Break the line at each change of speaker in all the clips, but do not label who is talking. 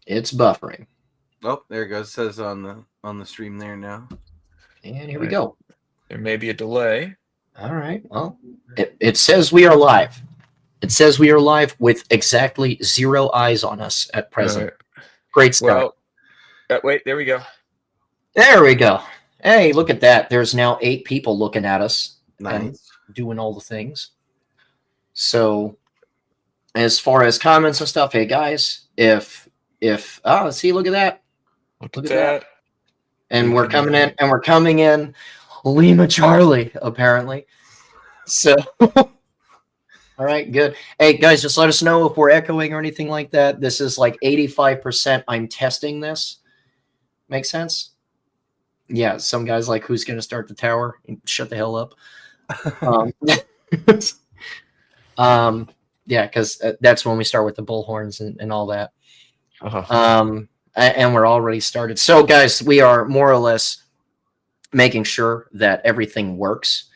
It's buffering.
Oh, there it goes. It says on the stream there now.
And here we go.
There may be a delay.
All right. Well, it says we are live. It says we are live with exactly 0 eyes on us at present. Great start.
Well, wait, there we go.
There we go. Hey, look at that. There's now 8 people looking at us.
Nice.
And doing all the things. So, as far as comments and stuff, hey guys, if see, look at that.
Look at that.
And we're coming in, Lima Charlie, apparently. So, all right, good. Hey, guys, just let us know if we're echoing or anything like that. This is like 85%. I'm testing this. Make sense? Yeah, some guys like, who's going to start the tower? Shut the hell up. Yeah, because that's when we start with the bullhorns and all that. And we're already started. So, guys, we are more or less making sure that everything works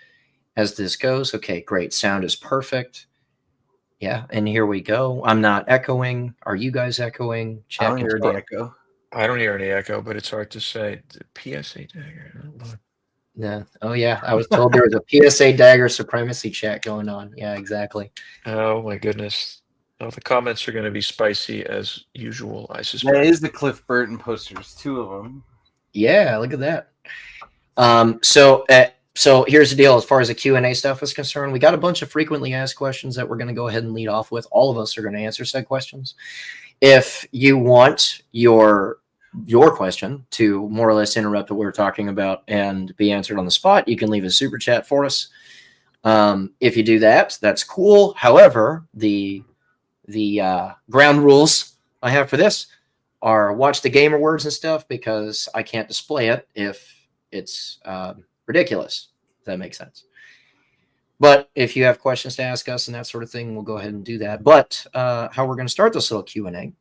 as this goes. Okay, great. Sound is perfect. Yeah, and here we go. I'm not echoing. Are you guys echoing?
I don't hear any echo.
I don't hear any echo, but it's hard to say. The PSA dagger.
Yeah. Oh, yeah. I was told there was a PSA dagger supremacy chat going on. Yeah, exactly.
Oh, my goodness. Oh, the comments are going to be spicy as usual, I suspect.
That is the Cliff Burton posters, 2 of them.
Yeah, look at that. So here's the deal. As far as the Q&A stuff is concerned, we got a bunch of frequently asked questions that we're going to go ahead and lead off with. All of us are going to answer said questions. If you want your question to more or less interrupt what we're talking about and be answered on the spot, you can leave a super chat for us. If you do that, that's cool. However, the ground rules I have for this are watch the gamer words and stuff, because I can't display it if it's ridiculous. If that makes sense. But if you have questions to ask us and that sort of thing, we'll go ahead and do that. But how we're going to start this little Q&A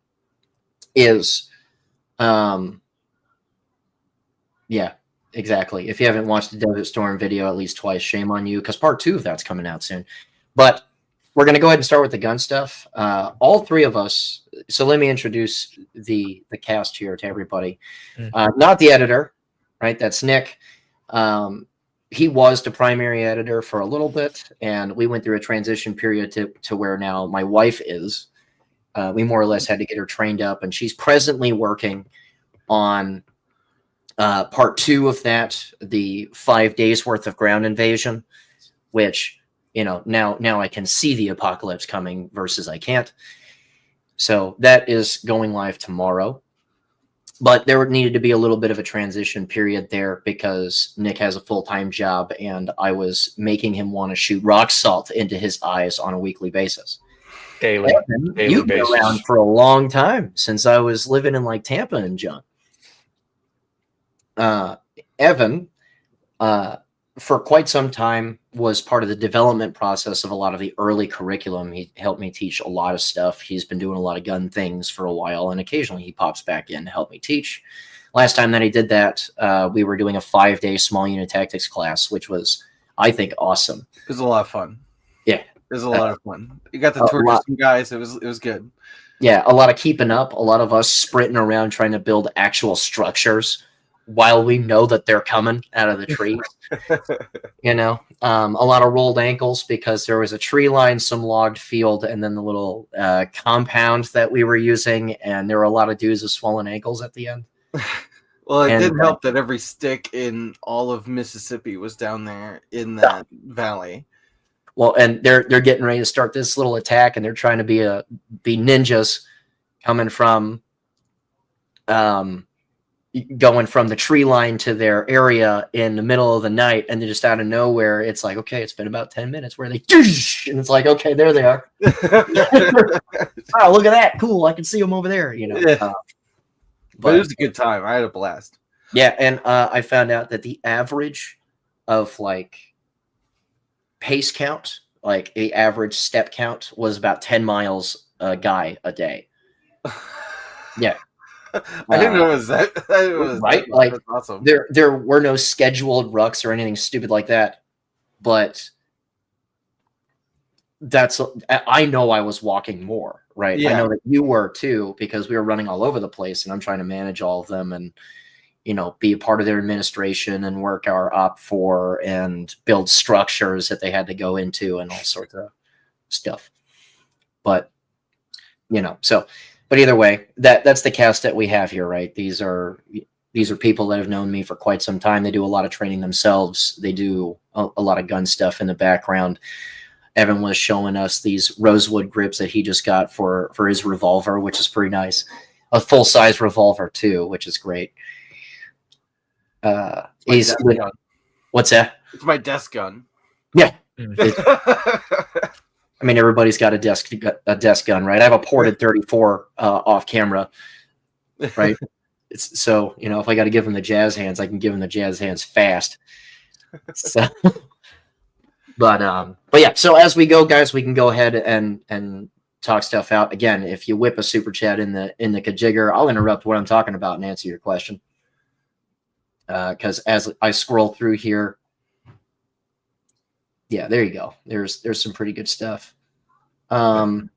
is, yeah, exactly. If you haven't watched the Desert Storm video at least twice, shame on you, because part 2 of that's coming out soon. But we're going to go ahead and start with the gun stuff. All 3 of us. So let me introduce the cast here to everybody. Not the editor, right? That's Nick. He was the primary editor for a little bit, and we went through a transition period to where now my wife is. We more or less had to get her trained up, and she's presently working on part 2 of that, the 5 days worth of ground invasion, which, you know, now I can see the apocalypse coming versus I can't. So that is going live tomorrow. But there needed to be a little bit of a transition period there because Nick has a full-time job, and I was making him want to shoot rock salt into his eyes on a weekly basis.
Daily
You've been around for a long time, since I was living in like Tampa and John. Evan, for quite some time, was part of the development process of a lot of the early curriculum. He helped me teach a lot of stuff. He's been doing a lot of gun things for a while, and occasionally he pops back in to help me teach. Last time that he did that, we were doing a 5-day small unit tactics class, which was, I think, awesome.
It was a lot of fun.
Yeah.
It was a lot of fun. You got to torture some guys. It was good.
Yeah, a lot of keeping up, a lot of us sprinting around trying to build actual structures while we know that they're coming out of the trees. You know, a lot of rolled ankles because there was a tree line, some logged field, and then the little compound that we were using, and there were a lot of dudes with swollen ankles at the end.
Well, it didn't help that every stick in all of Mississippi was down there in that valley.
Well, and they're getting ready to start this little attack, and they're trying to be ninjas coming from going from the tree line to their area in the middle of the night, and they're just out of nowhere. It's like, okay, it's been about 10 minutes where they, and it's like, okay, there they are. Oh, look at that. Cool. I can see them over there, you know.
Yeah. But it was a good time. I had a blast.
Yeah. And I found out that the average of like pace count, like the average step count, was about 10 miles a guy a day. Yeah.
I didn't know it was that. It was
right.
That,
like
awesome.
There were no scheduled rucks or anything stupid like that, but I know I was walking more. right? I
Yeah.
know that you were too, because we were running all over the place, and I'm trying to manage all of them and, you know, be a part of their administration and work our op for and build structures that they had to go into and all sorts of stuff. But, you know, so, but either way, that's the cast that we have here, right? These are people that have known me for quite some time. They do a lot of training themselves. They do a lot of gun stuff in the background. Evan was showing us these rosewood grips that he just got for his revolver, which is pretty nice. A full-size revolver too, which is great. What's that?
It's my desk gun.
Yeah. I mean, everybody's got a desk gun, right? I have a ported 34 off camera, right? It's so, you know, if I got to give him the jazz hands, I can give him the jazz hands fast. So. But yeah, so as we go, guys, we can go ahead and talk stuff out. Again, if you whip a super chat in the kajigger, I'll interrupt what I'm talking about and answer your question. Because as I scroll through here, yeah, there you go. There's some pretty good stuff. Yeah,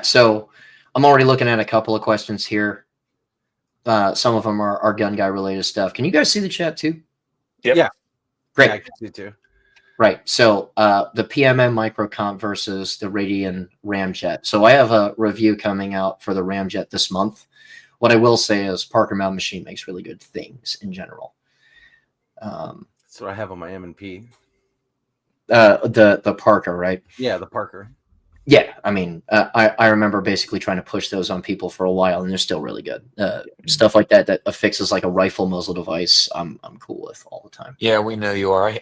so I'm already looking at a couple of questions here. Some of them are gun guy related stuff. Can you guys see the chat too?
Yep.
Yeah.
Great.
Yeah, I can see it too.
Right. So the PMM Microcomp versus the Radian Ramjet. So I have a review coming out for the Ramjet this month. What I will say is Parker Mountain Machine makes really good things in general.
That's what I have on my M&P.
The Parker, right?
Yeah, the Parker.
Yeah, I mean, I remember basically trying to push those on people for a while, and they're still really good. Stuff like that affixes like a rifle muzzle device, I'm cool with all the time.
Yeah, we know you are.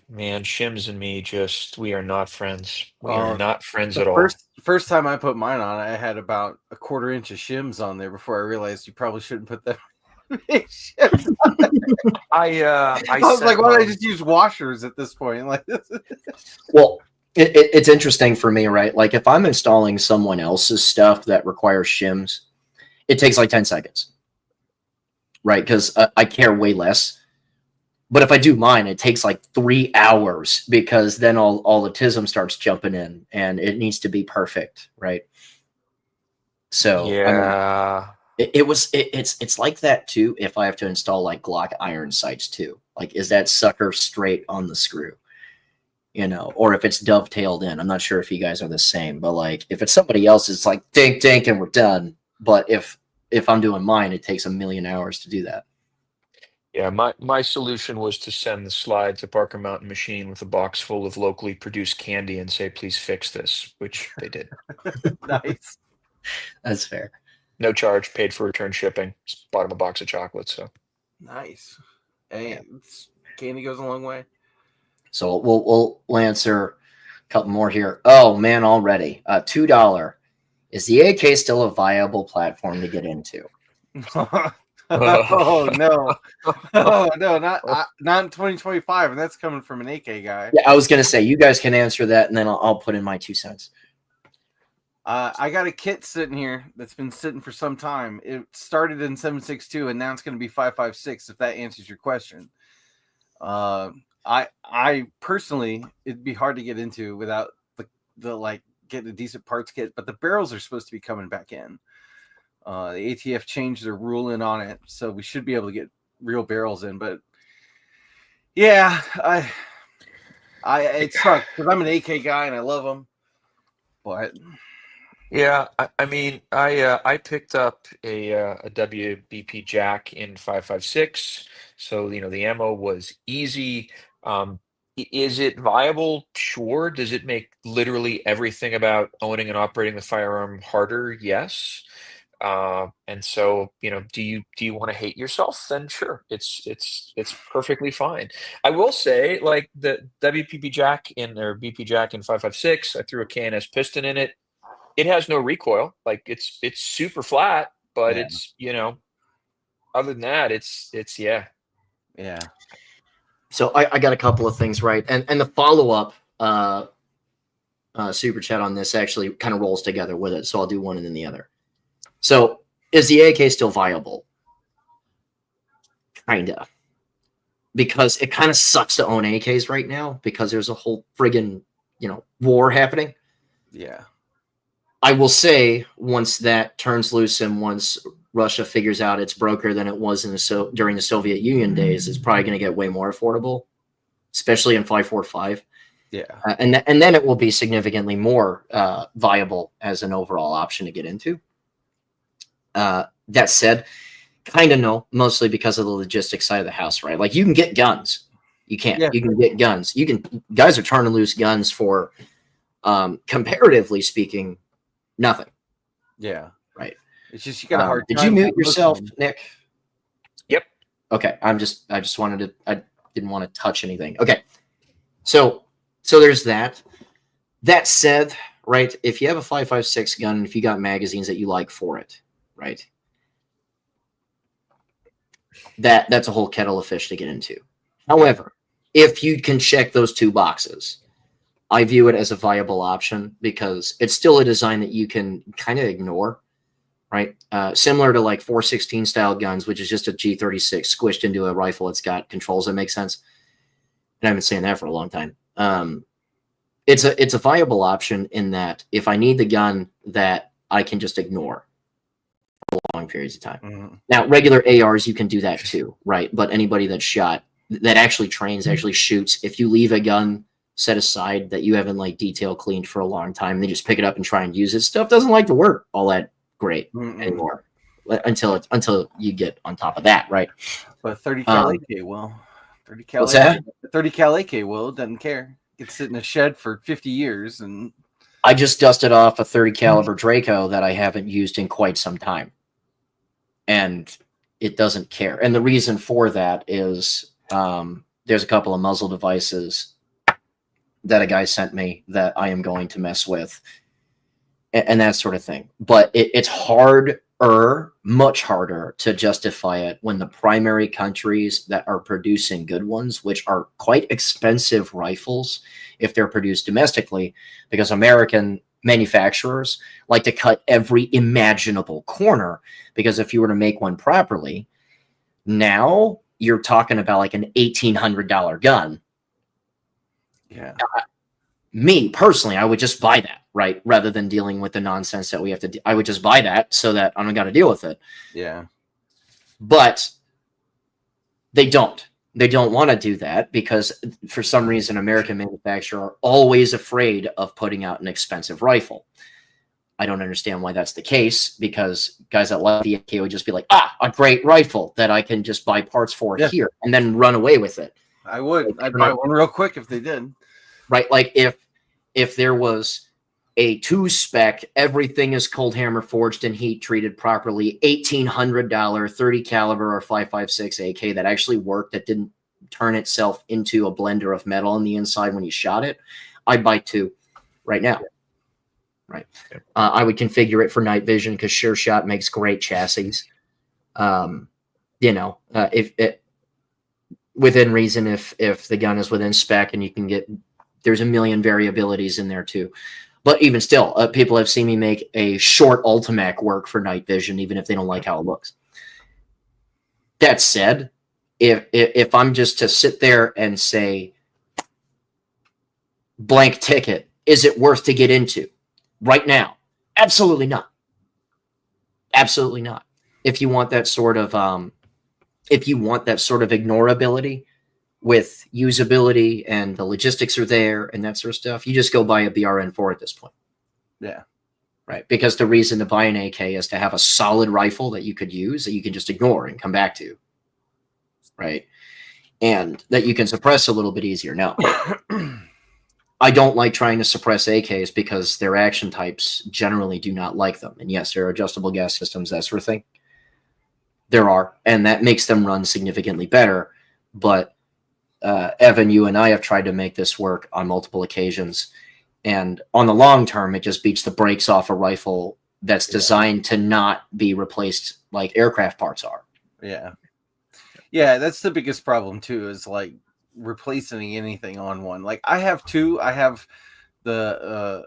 Man, Shims and me we are not friends. We are not friends at all.
First time I put mine on, I had about a 1/4 inch of shims on there before I realized you probably shouldn't put that many shims on there. I was like, why don't I just use washers at this point? Like,
well, it's interesting for me, right? Like if I'm installing someone else's stuff that requires shims, it takes like 10 seconds, right? Because I care way less. But if I do mine, it takes like 3 hours because then all the TISM starts jumping in and it needs to be perfect, right? So
yeah,
I mean, it's like that too. If I have to install like Glock iron sights too, like is that sucker straight on the screw? You know, or if it's dovetailed in. I'm not sure if you guys are the same, but like if it's somebody else, it's like dink dink and we're done. But if I'm doing mine, it takes 1,000,000 hours to do that.
Yeah, my solution was to send the slide to Parker Mountain Machine with a box full of locally produced candy and say, please fix this, which they did.
Nice.
That's fair.
No charge, paid for return shipping. Just bought him a box of chocolates. So
nice. Hey, candy goes a long way.
So we'll answer a couple more here. Oh man, already $2. Is the AK still a viable platform to get into?
Oh no! Oh no! Not in 2025, and that's coming from an AK guy.
Yeah, I was gonna say you guys can answer that, and then I'll put in my 2 cents.
I got a kit sitting here that's been sitting for some time. It started in 7.62, and now it's going to be 5.56. If that answers your question, I personally, it'd be hard to get into without the like getting a decent parts kit. But the barrels are supposed to be coming back in. The ATF changed their ruling on it, so we should be able to get real barrels in. But yeah, it sucks because I'm an AK guy and I love them. But
yeah, I mean, I picked up a WBP Jack in 5.56, so the ammo was easy. Is it viable? Sure. Does it make literally everything about owning and operating the firearm harder? Yes. And so, do you want to hate yourself? Then sure, it's perfectly fine. I will say, like the WPP Jack or BP Jack in 5.56, I threw a KNS piston in it. It has no recoil. Like it's super flat, but it's other than that, it's yeah.
So I got a couple of things right, and the follow up super chat on this actually kind of rolls together with it. So I'll do one and then the other. So is the AK still viable? Kinda, because it kind of sucks to own AKs right now because there's a whole friggin' war happening.
Yeah.
I will say once that turns loose and once Russia figures out it's broker than it was during the Soviet Union days, it's probably going to get way more affordable, especially in 545.
Yeah.
And then it will be significantly more viable as an overall option to get into. That said, kind of no, mostly because of the logistics side of the house, right? Like you can get guns. You can't.
Yeah.
You can get guns. Guys are turning loose guns for, comparatively speaking, nothing.
Yeah.
Right.
It's just you got a hard
Did
time.
you mute yourself, Nick?
Yep.
Okay. I just wanted to. I didn't want to touch anything. Okay. So there's that. That said, right, if you have a 5.56 gun and if you got magazines that you like for it, right, that's a whole kettle of fish to get into. However, if you can check those two boxes, I view it as a viable option because it's still a design that you can kind of ignore, right? Similar to like 416 style guns, which is just a G36 squished into a rifle. It's got controls that make sense. And I've been saying that for a long time. It's a viable option in that if I need the gun that I can just ignore for long periods of time.
Mm-hmm.
Now, regular ARs, you can do that too, right? But anybody that's shot, that actually trains, actually shoots, if you leave a gun set aside that you haven't like detail cleaned for a long time, they just pick it up and try and use it. Stuff doesn't like to work all that great anymore until you get on top of that, right?
But 30 cal AK will. 30 cal
What's
AK,
that?
30 cal AK will doesn't care. It's sit in a shed for 50 years and
I just dusted off a 30 caliber Draco that I haven't used in quite some time. And it doesn't care. And the reason for that is there's a couple of muzzle devices that a guy sent me that I am going to mess with and that sort of thing. But it's much harder to justify it when the primary countries that are producing good ones, which are quite expensive rifles if they're produced domestically, because American manufacturers like to cut every imaginable corner, because if you were to make one properly, now you're talking about like an $1,800 gun.
yeah.
Me personally, I would just buy that, right? Rather than dealing with the nonsense that we have to I would just buy that so that I don't got to deal with it.
Yeah.
But they don't. They don't want to do that because for some reason, American manufacturers are always afraid of putting out an expensive rifle. I don't understand why that's the case, because guys that like the AK would just be like, a great rifle that I can just buy parts for here and then run away with it.
I would.
Like,
I'd buy one real quick if they did.
Right? Like if there was a 2-spec, everything is cold hammer forged and heat treated properly, $1,800 30 caliber or 5.56 AK that actually worked, that didn't turn itself into a blender of metal on the inside when you shot it, I'd buy 2 right now. Right. I would configure it for night vision because Sure Shot makes great chassis. If it within reason, if the gun is within spec, and you can get, there's a million variabilities in there too. But even still, people have seen me make a short Ultimac work for night vision, even if they don't like how it looks. That said, if I'm just to sit there and say, blank ticket, is it worth to get into right now? Absolutely not. Absolutely not. If you want that sort of ignorability with usability and the logistics are there and that sort of stuff, you just go buy a BRN4 at this point.
Yeah.
Right. Because the reason to buy an AK is to have a solid rifle that you could use, that you can just ignore and come back to. Right. And that you can suppress a little bit easier. Now, I don't like trying to suppress AKs because their action types generally do not like them. And yes, there are adjustable gas systems, that sort of thing. There are, and that makes them run significantly better. But Evan, you and I have tried to make this work on multiple occasions. And on the long term, it just beats the brakes off a rifle that's designed to not be replaced like aircraft parts are.
Yeah. Yeah, that's the biggest problem too, is like replacing anything on one. Like I have 2. I have the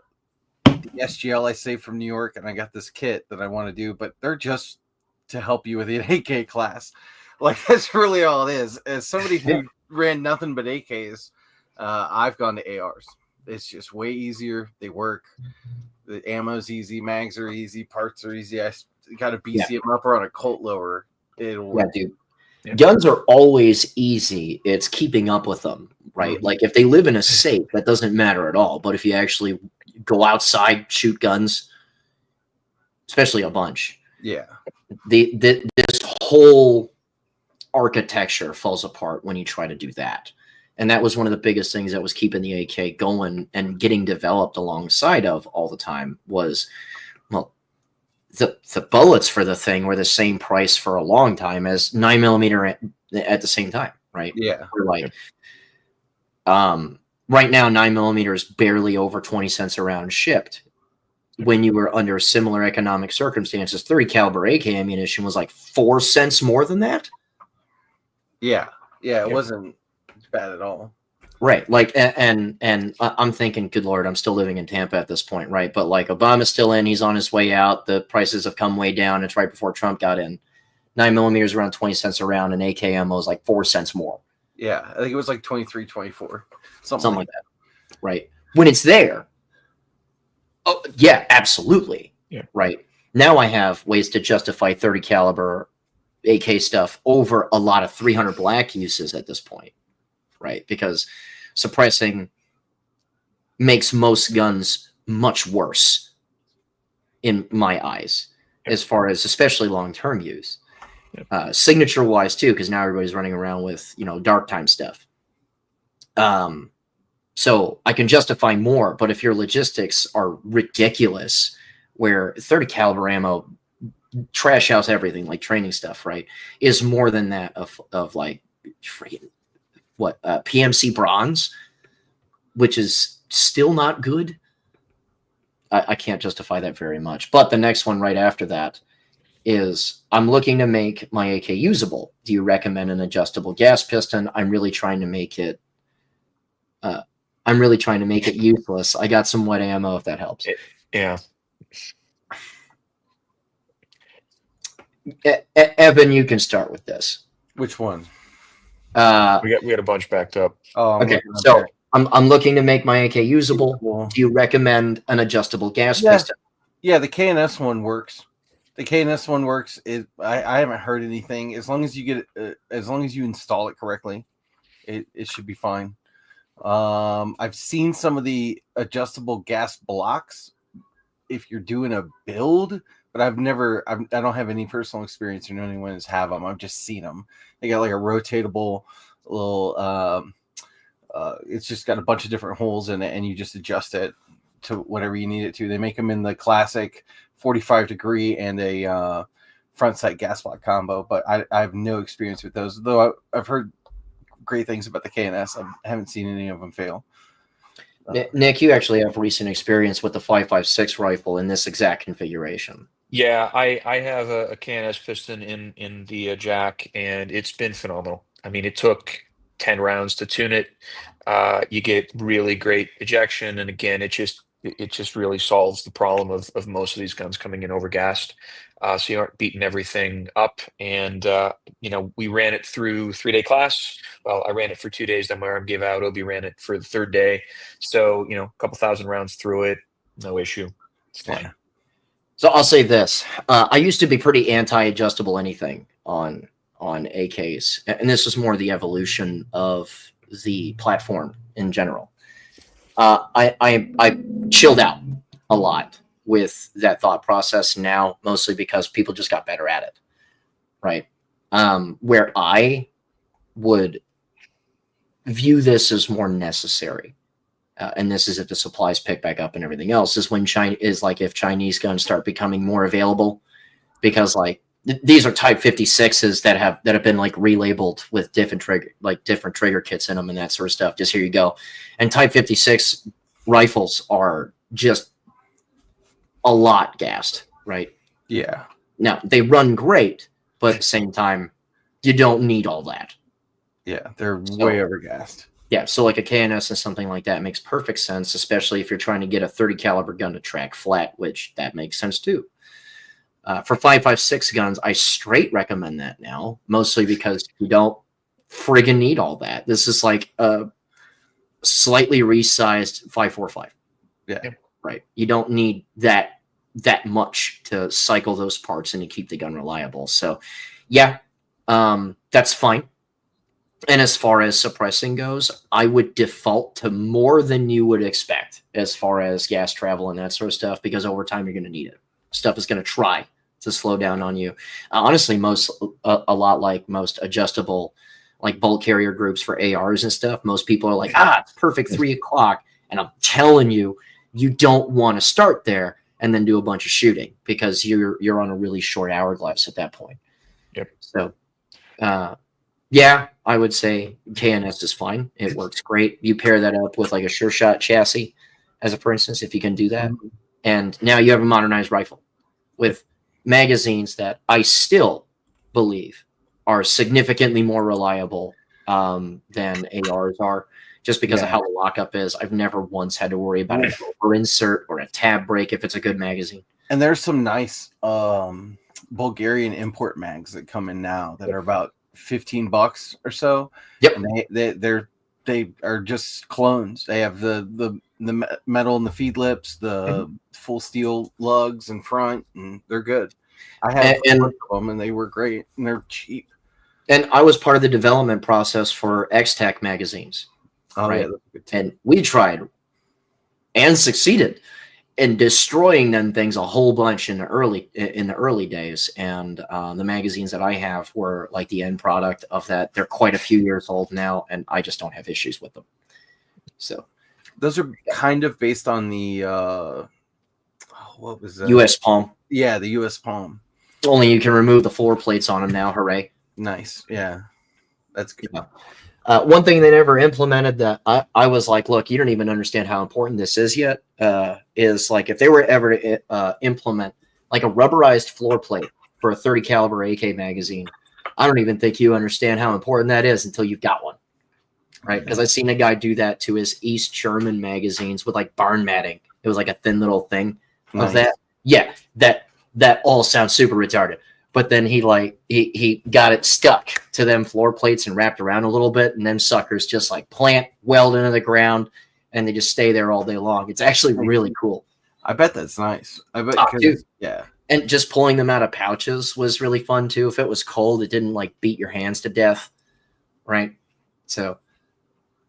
SGL I saved from New York, and I got this kit that I want to do, but they're just to help you with the AK class. Like that's really all it is. As somebody who ran nothing but AKs, I've gone to ARs. It's just way easier. They work. The ammo's easy, mags are easy, parts are easy. I got a BCM upper on a Colt lower. It'll work.
Yeah, dude. Guns are always easy. It's keeping up with them, right? Like if they live in a safe, that doesn't matter at all. But if you actually go outside, shoot guns, especially a bunch, this whole architecture falls apart when you try to do that. And that was one of the biggest things that was keeping the AK going and getting developed alongside of all the time was, well, the bullets for the thing were the same price for a long time as 9mm at the same time, right?
Yeah.
We're like, right now, 9mm is barely over 20 cents a round shipped. When you were under similar economic circumstances, 30 caliber AK ammunition was like 4 cents more than that.
Yeah. It wasn't bad at all.
Right. Like, and I'm thinking, good Lord, I'm still living in Tampa at this point. Right. But like Obama's still in, he's on his way out. The prices have come way down. It's right before Trump got in. 9mm around 20 cents a round and AK ammo is like 4 cents more.
Yeah. I think it was like 23, 24, something like that.
Right. When it's there. Oh yeah, absolutely.
Yeah.
Right. Now I have ways to justify 30 caliber AK stuff over a lot of 300 black uses at this point. Right. Because suppressing makes most guns much worse in my eyes, as far as especially long-term use. Signature wise too, because now everybody's running around with, dark time stuff. So I can justify more, but if your logistics are ridiculous, where 30 caliber ammo trash house everything, like training stuff, right, is more than that of like freaking PMC bronze, which is still not good. I can't justify that very much. But the next one right after that is I'm looking to make my AK usable. Do you recommend an adjustable gas piston? I'm really trying to make it useless. I got some wet ammo if that helps.
Yeah.
Evan, you can start with this.
Which one?
We got a bunch backed up.
Oh,
okay. So I'm looking to make my AK usable. Do you recommend an adjustable gas piston?
Yeah, the KNS one works. The KNS one works. I haven't heard anything. As long as you get it, as long as you install it correctly, it should be fine. I've seen some of the adjustable gas blocks if you're doing a build, but I don't have any personal experience or know anyone who's have them. I've just seen them. They got like a rotatable little, it's just got a bunch of different holes in it and you just adjust it to whatever you need it to. They make them in the classic 45 degree and a front sight gas block combo, but I have no experience with those, though I've heard great things about the KNS. I haven't seen any of them fail.
Nick, you actually have recent experience with the 5.56 rifle in this exact configuration.
Yeah, I have a KNS piston in the jack, and it's been phenomenal. I mean, it took 10 rounds to tune it. You get really great ejection, and again, it just really solves the problem of most of these guns coming in overgassed. So you aren't beating everything up. And, we ran it through 3-day class. Well, I ran it for 2 days. Then my arm gave out. Obi ran it for the third day. So, a couple thousand rounds through it. No issue. It's fine.
Yeah. So I'll say this. I used to be pretty anti-adjustable anything on AKs. And this is more the evolution of the platform in general. I chilled out a lot with that thought process now, mostly because people just got better at it, right? Where I would view this as more necessary, and this is if the supplies pick back up and everything else, is when if Chinese guns start becoming more available, because like these are Type 56s that have been like relabeled with different trigger kits in them and that sort of stuff. Just here you go, and Type 56 rifles are just a lot gassed, right?
Yeah.
Now they run great, but at the same time, you don't need all that.
Yeah, they're way overgassed.
Yeah, so like a KNS and something like that makes perfect sense, especially if you're trying to get a 30 caliber gun to track flat, which that makes sense too. For 5.56 guns, I straight recommend that now, mostly because you don't friggin' need all that. This is like a slightly resized 5.45.
Yeah.
Right. You don't need that much to cycle those parts and to keep the gun reliable. So, yeah, that's fine. And as far as suppressing goes, I would default to more than you would expect as far as gas travel and that sort of stuff, because over time you're going to need it. Stuff is going to try to slow down on you. Honestly, a lot like most adjustable, like bolt carrier groups for ARs and stuff. Most people are like, it's perfect 3 o'clock. And I'm telling you, you don't want to start there and then do a bunch of shooting, because you're on a really short hourglass at that point.
Yep.
So, yeah, I would say KNS is fine. It works great. You pair that up with like a Sure Shot chassis, as a for instance, if you can do that. And now you have a modernized rifle with magazines that I still believe are significantly more reliable than ARs are, just because of how the lockup is. I've never once had to worry about an over insert or a tab break if it's a good magazine.
And there's some nice Bulgarian import mags that come in now that are about $15 or so.
Yep.
And they are just clones. They have the metal and the feed lips, the full steel lugs in front, and they're good. I have them, and they work great, and they're cheap.
And I was part of the development process for X-Tac magazines. Right. Yeah, and we tried and succeeded in destroying them things a whole bunch in the early days. And the magazines that I have were like the end product of that. They're quite a few years old now, and I just don't have issues with them. So
those are kind of based on the what was that?
US Palm.
Yeah, the US Palm.
Only you can remove the floor plates on them now. Hooray.
Nice. Yeah. That's good.
Yeah. One thing they never implemented that I was like, look, you don't even understand how important this is yet, is like if they were ever to implement like a rubberized floor plate for a 30 caliber AK magazine, I don't even think you understand how important that is until you've got one. Right. Because I've seen a guy do that to his East German magazines with like barn matting. It was like a thin little thing of that. Yeah. That all sounds super retarded. But then he got it stuck to them floor plates and wrapped around a little bit, and them suckers just like plant weld into the ground, and they just stay there all day long. It's actually really cool.
I bet that's nice. I bet, yeah.
And just pulling them out of pouches was really fun too. If it was cold, it didn't like beat your hands to death, right? So,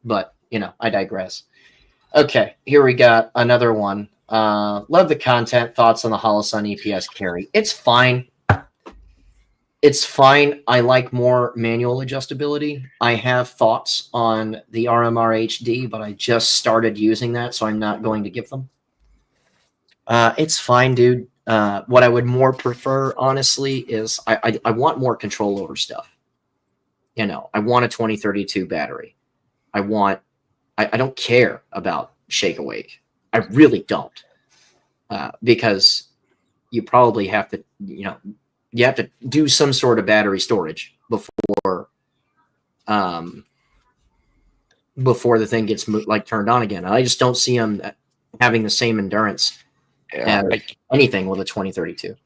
but I digress. Okay, here we got another one. Love the content. Thoughts on the Holosun EPS carry? It's fine. It's fine. I like more manual adjustability. I have thoughts on the RMR HD, but I just started using that, so I'm not going to give them. It's fine, dude. What I would more prefer, honestly, is I want more control over stuff. I want a 2032 battery. I don't care about Shake Awake. I really don't. Because you probably have to, you have to do some sort of battery storage before the thing gets turned on again. And I just don't see them having the same endurance as anything with a 2032.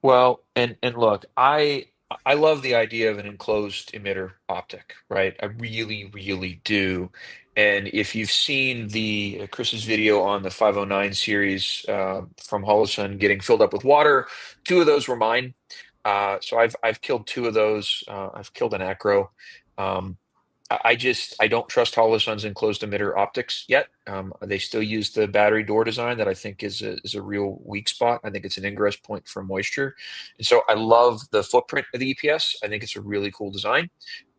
Well, and look, I love the idea of an enclosed emitter optic, right? I really, really do. And if you've seen the Chris's video on the 509 series from Holosun getting filled up with water, 2 of those were mine. So I've killed 2 of those. I've killed an acro. I don't trust Holosun's enclosed emitter optics yet. They still use the battery door design that I think is a real weak spot. I think it's an ingress point for moisture. And so I love the footprint of the EPS. I think it's a really cool design.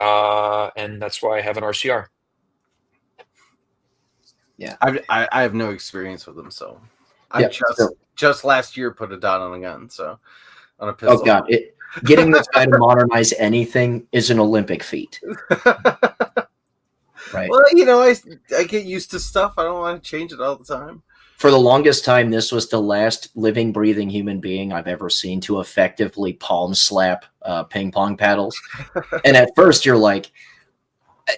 And that's why I have an RCR.
Yeah, I have no experience with them, so I just last year put a dot on a gun, so on a pistol.
Oh god, getting this guy to modernize anything is an Olympic feat. Right.
Well, I get used to stuff. I don't want to change it all the time.
For the longest time, this was the last living, breathing human being I've ever seen to effectively palm slap ping pong paddles. And at first, you're like,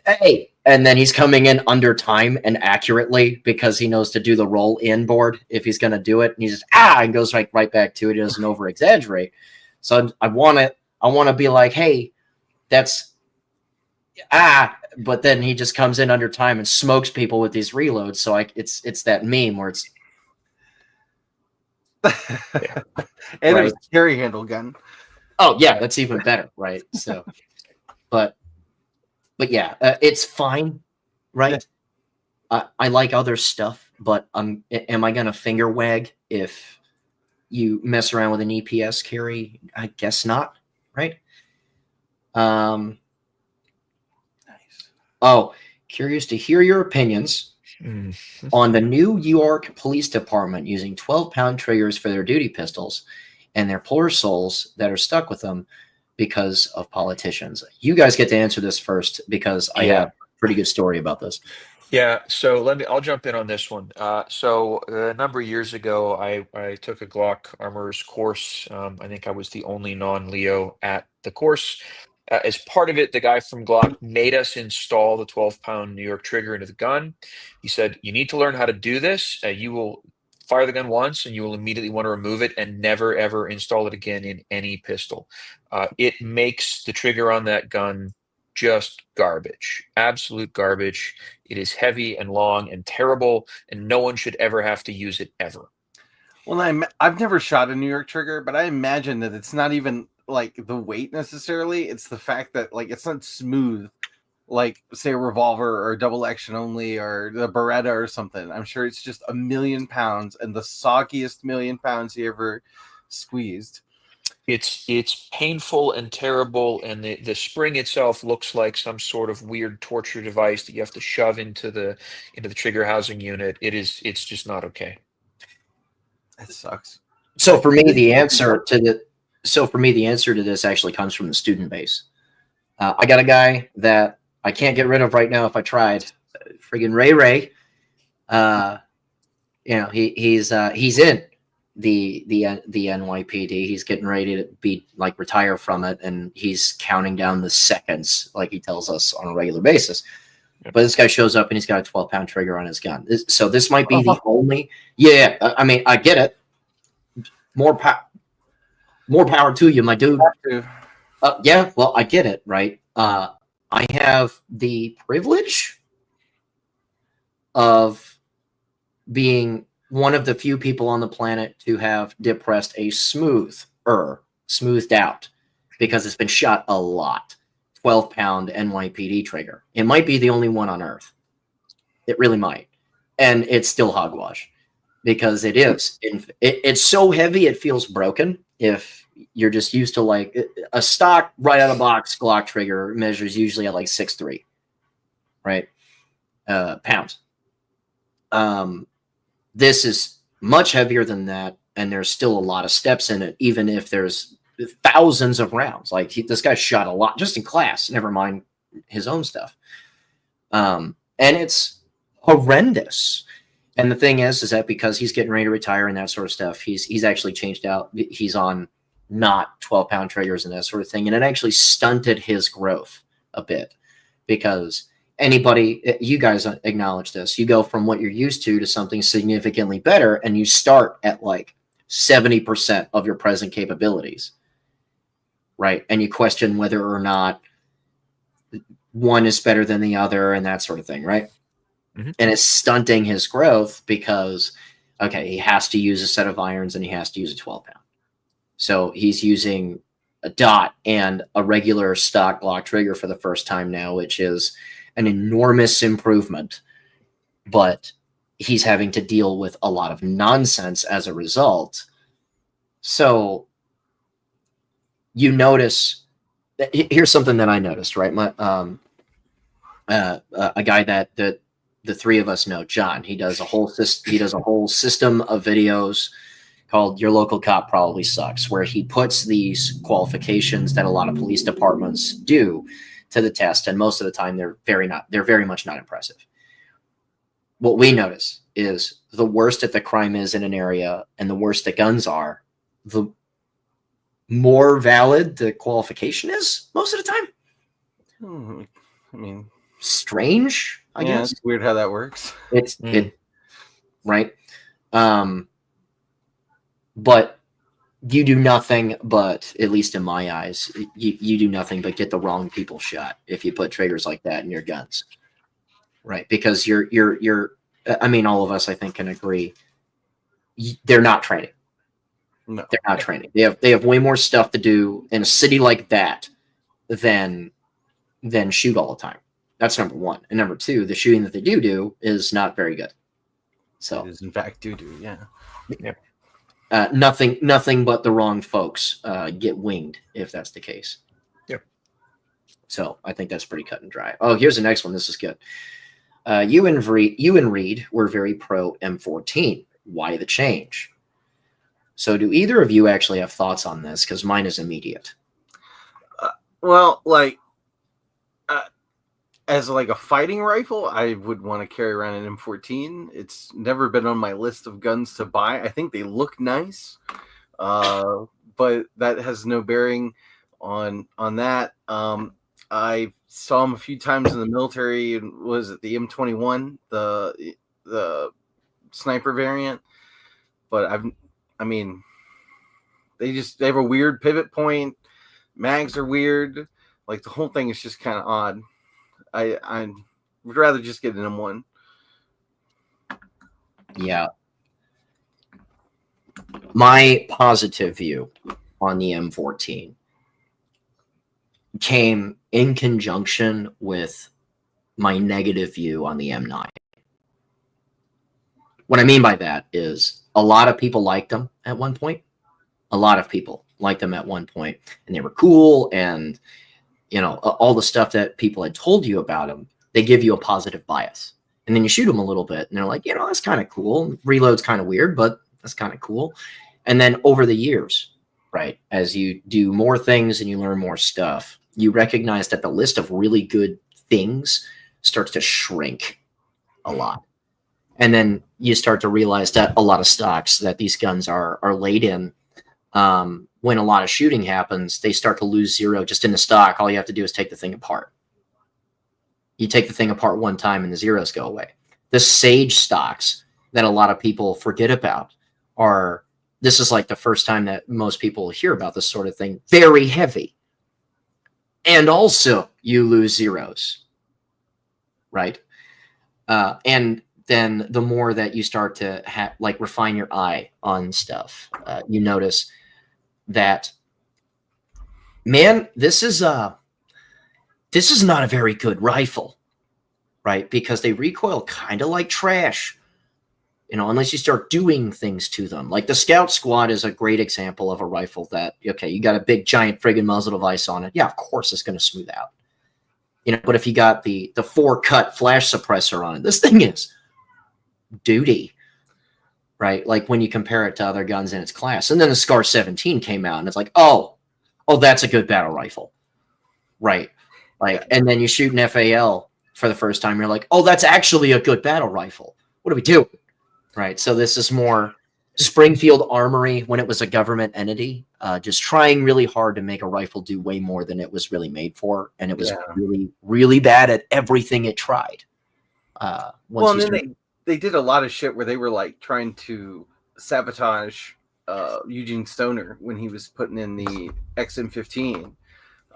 hey. And then he's coming in under time and accurately because he knows to do the roll in board if he's going to do it. And he just, and goes right back to it. He doesn't over exaggerate. So I want to be like, hey, that's, but then he just comes in under time and smokes people with these reloads. So it's that meme where it's
and
right.
it was a carry handle gun.
Oh yeah, that's even better, right? So, but yeah, it's fine, right? I like other stuff, but am I gonna finger wag if you mess around with an EPS carry? I guess not, right?
Nice.
Oh, curious to hear your opinions on the New York Police Department using 12-pound triggers for their duty pistols and their poor souls that are stuck with them because of politicians. You guys get to answer this first because I have a pretty good story about this.
Yeah, so I'll jump in on this one. So a number of years ago, I took a Glock armorer's course. I think I was the only non-Leo at the course. As part of it, the guy from Glock made us install the 12-pound New York trigger into the gun. He said, "You need to learn how to do this. You will fire the gun once, and you will immediately want to remove it and never ever install it again in any pistol. It makes the trigger on that gun just garbage, absolute garbage. It is heavy and long and terrible, and no one should ever have to use it ever."
Well, I've never shot a New York trigger, but I imagine that it's not even like the weight necessarily. It's the fact that like it's not smooth, like say a revolver or double action only or the Beretta or something. I'm sure it's just 1,000,000 pounds and the soggiest 1,000,000 pounds you ever squeezed.
It's painful and terrible, and the spring itself looks like some sort of weird torture device that you have to shove into the trigger housing unit. It's just not okay.
It sucks.
So for me, the answer to this actually comes from the student base. I got a guy that I can't get rid of right now if I tried. Friggin' Ray. He's in the NYPD. He's getting ready to be like retire from it, and he's counting down the seconds like he tells us on a regular basis. But this guy shows up and he's got a 12-pound trigger on his gun. So this might be the only. Yeah, I mean, I get it. More power to you, my dude. Yeah, well, I get it, right? I have the privilege of being one of the few people on the planet to have depressed a smoothed out, because it's been shot a lot, 12-pound NYPD trigger. It might be the only one on Earth. It really might. And it's still hogwash, because it is. It's so heavy it feels broken. If you're just used to like a stock right out of box Glock trigger measures usually at like 6'3", right? Pounds. This is much heavier than that, and there's still a lot of steps in it, even if there's thousands of rounds. Like this guy shot a lot just in class, never mind his own stuff. And it's horrendous. And the thing is that because he's getting ready to retire and that sort of stuff, he's actually changed out. He's on not 12-pound triggers and that sort of thing. And it actually stunted his growth a bit, because you guys acknowledge this. You go from what you're used to something significantly better, and you start at like 70% of your present capabilities, right? And you question whether or not one is better than the other and that sort of thing, right? Mm-hmm. And it's stunting his growth because, okay, he has to use a set of irons and he has to use a 12-pound. So he's using a dot and a regular stock Glock trigger for the first time now, which is an enormous improvement, but he's having to deal with a lot of nonsense as a result. So you notice that here's something that I noticed, right? A guy that the three of us know, John, he does a whole system of videos called Your Local Cop Probably Sucks, where he puts these qualifications that a lot of police departments do to the test, and most of the time they're very much not impressive. What we notice is the worse that the crime is in an area and the worse the guns are, the more valid the qualification is most of the time.
I mean,
strange, I guess.
It's weird how that works.
Right. But you do nothing but, at least in my eyes, you do nothing but get the wrong people shot if you put triggers like that in your guns, right? Because you're I mean, all of us, I think, can agree they're not training.
No.
They're not training. They have way more stuff to do in a city like that than shoot all the time. That's number one. And number two, the shooting that they do is not very good. So
it is in fact do, yeah.
Nothing but the wrong folks get winged if that's the case.
Yep.
So I think that's pretty cut and dry. Oh, here's the next one. This is good. You and Reed were very pro M14. Why the change? So do either of you actually have thoughts on this? Because mine is immediate.
Well, like as like a fighting rifle, I would want to carry around an M14. It's never been on my list of guns to buy. I think they look nice, but that has no bearing on that. I saw them a few times in the military. And was it the M21, the sniper variant? But I mean, they have a weird pivot point. Mags are weird. Like the whole thing is just kind of odd. I would rather just get an M1.
Yeah. My positive view on the M14 came in conjunction with my negative view on the M9. What I mean by that is a lot of people liked them at one point. A lot of people liked them at one point, and they were cool, and all the stuff that people had told you about them, they give you a positive bias. And then you shoot them a little bit, and they're like, that's kind of cool. Reload's kind of weird, but that's kind of cool. And then over the years, right, as you do more things and you learn more stuff, you recognize that the list of really good things starts to shrink a lot. And then you start to realize that a lot of stocks that these guns are laid in, when a lot of shooting happens, they start to lose zero just in the stock. All you have to do is take the thing apart. You take the thing apart one time and the zeros go away. The Sage stocks that a lot of people forget about this is like the first time that most people hear about this sort of thing, very heavy. And also you lose zeros, right? And then the more that you start to refine your eye on stuff, you notice that, man, this is not a very good rifle, right? Because they recoil kind of like trash, unless you start doing things to them. Like the Scout Squad is a great example of a rifle that, okay, you got a big giant friggin' muzzle device on it. Yeah, of course it's going to smooth out. But if you got the 4-cut flash suppressor on it, this thing is duty, right? Like when you compare it to other guns in its class. And then the Scar 17 came out, and it's like, oh, that's a good battle rifle, right? Like, and then you shoot an FAL for the first time, you're like, oh, that's actually a good battle rifle. What do we do? Right. So this is more Springfield Armory when it was a government entity, just trying really hard to make a rifle do way more than it was really made for. And it was really, really bad at everything it tried.
They did a lot of shit where they were like trying to sabotage Eugene Stoner when he was putting in the XM15.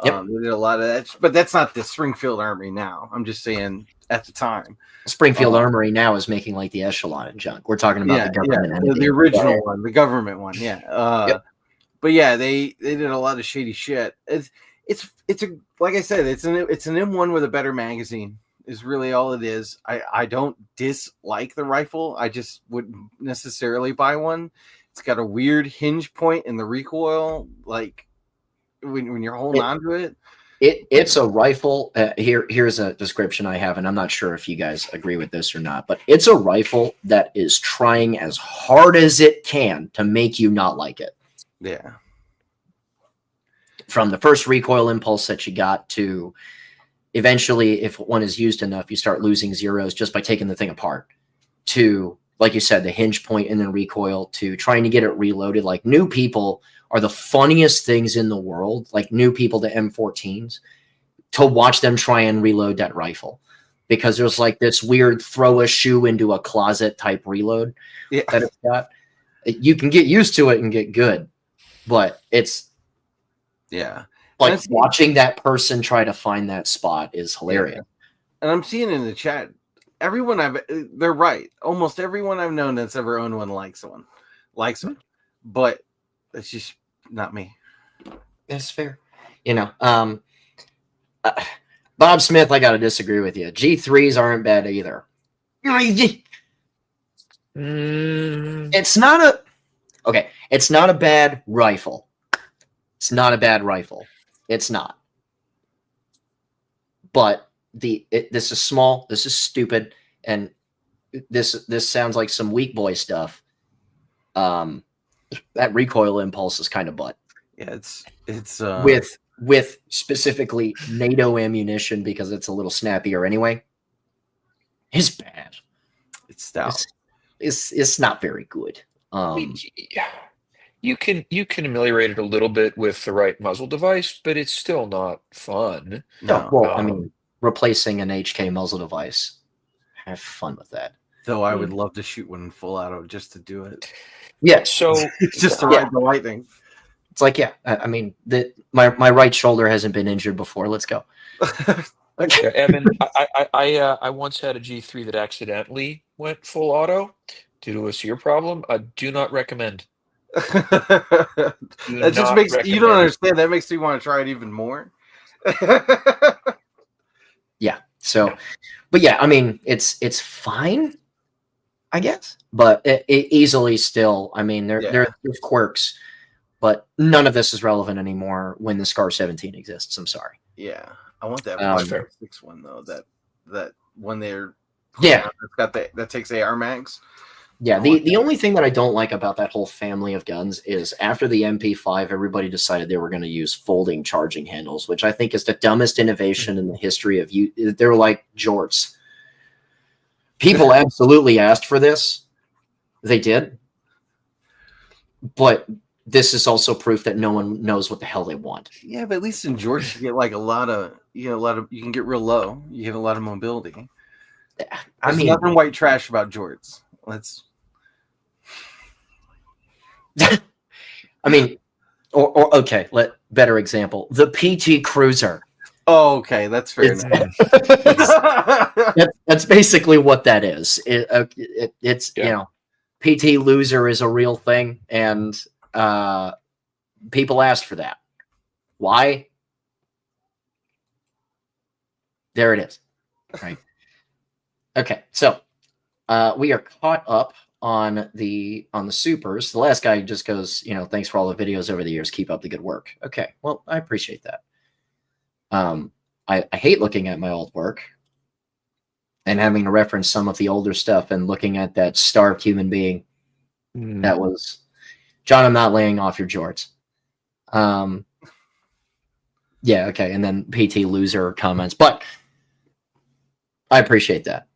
Yep.
They did a lot of that, but that's not the Springfield Armory now. I'm just saying at the time.
Springfield Armory now is making like the Echelon and junk. We're talking about the government entity.
The original one, the government one, But yeah, they did a lot of shady shit. It's a like I said, it's an M1 with a better magazine. Is really all it is. I don't dislike the rifle. I just wouldn't necessarily buy one. It's got a weird hinge point in the recoil, like when you're holding onto it.
It's a rifle. Here's a description I have, and I'm not sure if you guys agree with this or not, but it's a rifle that is trying as hard as it can to make you not like it.
Yeah.
From the first recoil impulse that you got to eventually, if one is used enough, you start losing zeros just by taking the thing apart, to, like you said, the hinge point and then recoil, to trying to get it reloaded. Like, new people are the funniest things in the world, like new people to M14s, to watch them try and reload that rifle, because there's like this weird throw a shoe into a closet type reload that it's got. You can get used to it and get good, but it's
Yeah.
like
That's-
watching that person try to find that spot is hilarious.
And I'm seeing in the chat, they're right. Almost everyone I've known that's ever owned one likes one, but it's just not me.
That's fair. Bob Smith, I got to disagree with you. G3s aren't bad either. It's not a bad rifle. It's not a bad rifle. It's not. But this is small. This is stupid, and this sounds like some weak boy stuff. That recoil impulse is kind of butt.
Yeah, it's
with specifically NATO ammunition because it's a little snappier anyway. It's bad.
It's stout.
It's not very good.
You can ameliorate it a little bit with the right muzzle device, but it's still not fun.
No, well, I mean, replacing an HK muzzle device, have fun with that.
Though I would love to shoot one in full auto just to do it.
Yeah,
so
just to ride the lightning.
It's like, yeah, I mean, my right shoulder hasn't been injured before. Let's go.
Yeah, Evan, I once had a G3 that accidentally went full auto due to a sear problem. I do not recommend.
That just makes you don't understand. That makes me want to try it even more.
Yeah. So, but yeah, I mean, it's fine, I guess, but it easily still. I mean, there's quirks, but none of this is relevant anymore when the Scar 17 exists. I'm sorry.
Yeah, I want that 6 one though. That when they're it's got that takes AR mags.
Yeah, the only thing that I don't like about that whole family of guns is after the MP5, everybody decided they were going to use folding charging handles, which I think is the dumbest innovation in the history of you. They're like jorts. People absolutely asked for this. They did. But this is also proof that no one knows what the hell they want.
Yeah, but at least in Georgia, you get like you can get real low. You get a lot of mobility. There's nothing white trash about jorts.
I mean, or okay, better example, the PT Cruiser.
Oh, okay, that's fair enough.
That's basically what that is. It's PT Loser is a real thing, and people asked for that. Why? There it is. Right. Okay, so we are caught up on the supers. The last guy just goes, thanks for all the videos over the years. Keep up the good work. Okay, well, I appreciate that. I hate looking at my old work and having to reference some of the older stuff and looking at that starved human being. That was John. I'm not laying off your jorts. Yeah, okay, and then PT Loser comments, but I appreciate that.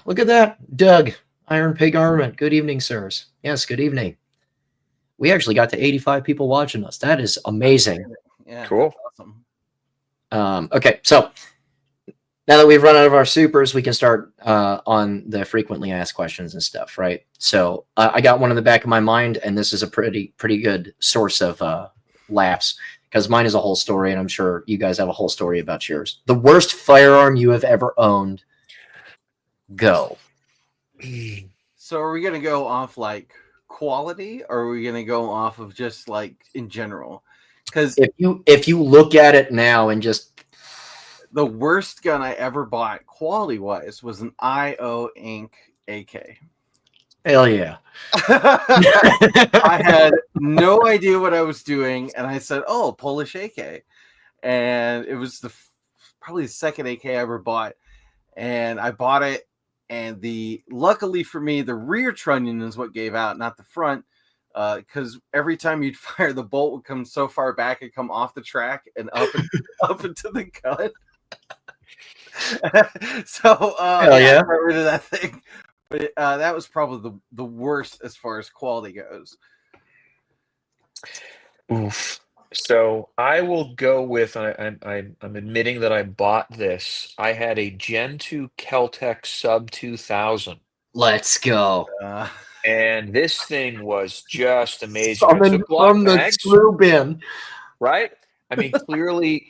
Look at that, Doug. Iron Pig Armament. Good evening, sirs. Yes, good evening. We actually got to 85 people watching us. That is amazing.
Yeah,
cool.
Awesome.
Okay, so now that we've run out of our supers, we can start on the frequently asked questions and stuff, right? So I got one in the back of my mind, and this is a pretty good source of laughs because mine is a whole story, and I'm sure you guys have a whole story about yours. The worst firearm you have ever owned. Go.
So are we gonna go off like quality, or are we gonna go off of just like in general? Because
if you look at it now and just
the worst gun I ever bought quality wise was an IO Inc. AK.
Hell yeah.
I had no idea what I was doing, and I said, "Oh, Polish AK," and it was probably the second AK I ever bought, and I bought it. And luckily for me, the rear trunnion is what gave out, not the front, because every time you'd fire, the bolt would come so far back and come off the track and up into the gun. So
yeah,
I got rid of that thing. But that was probably the worst as far as quality goes.
Oof. So I will go with, I'm admitting that I bought this. I had a Gen 2 Keltec Sub 2000.
Let's go.
And this thing was just amazing. I
Summoned
took lock
from the
bags,
screw bin.
right? I mean, clearly.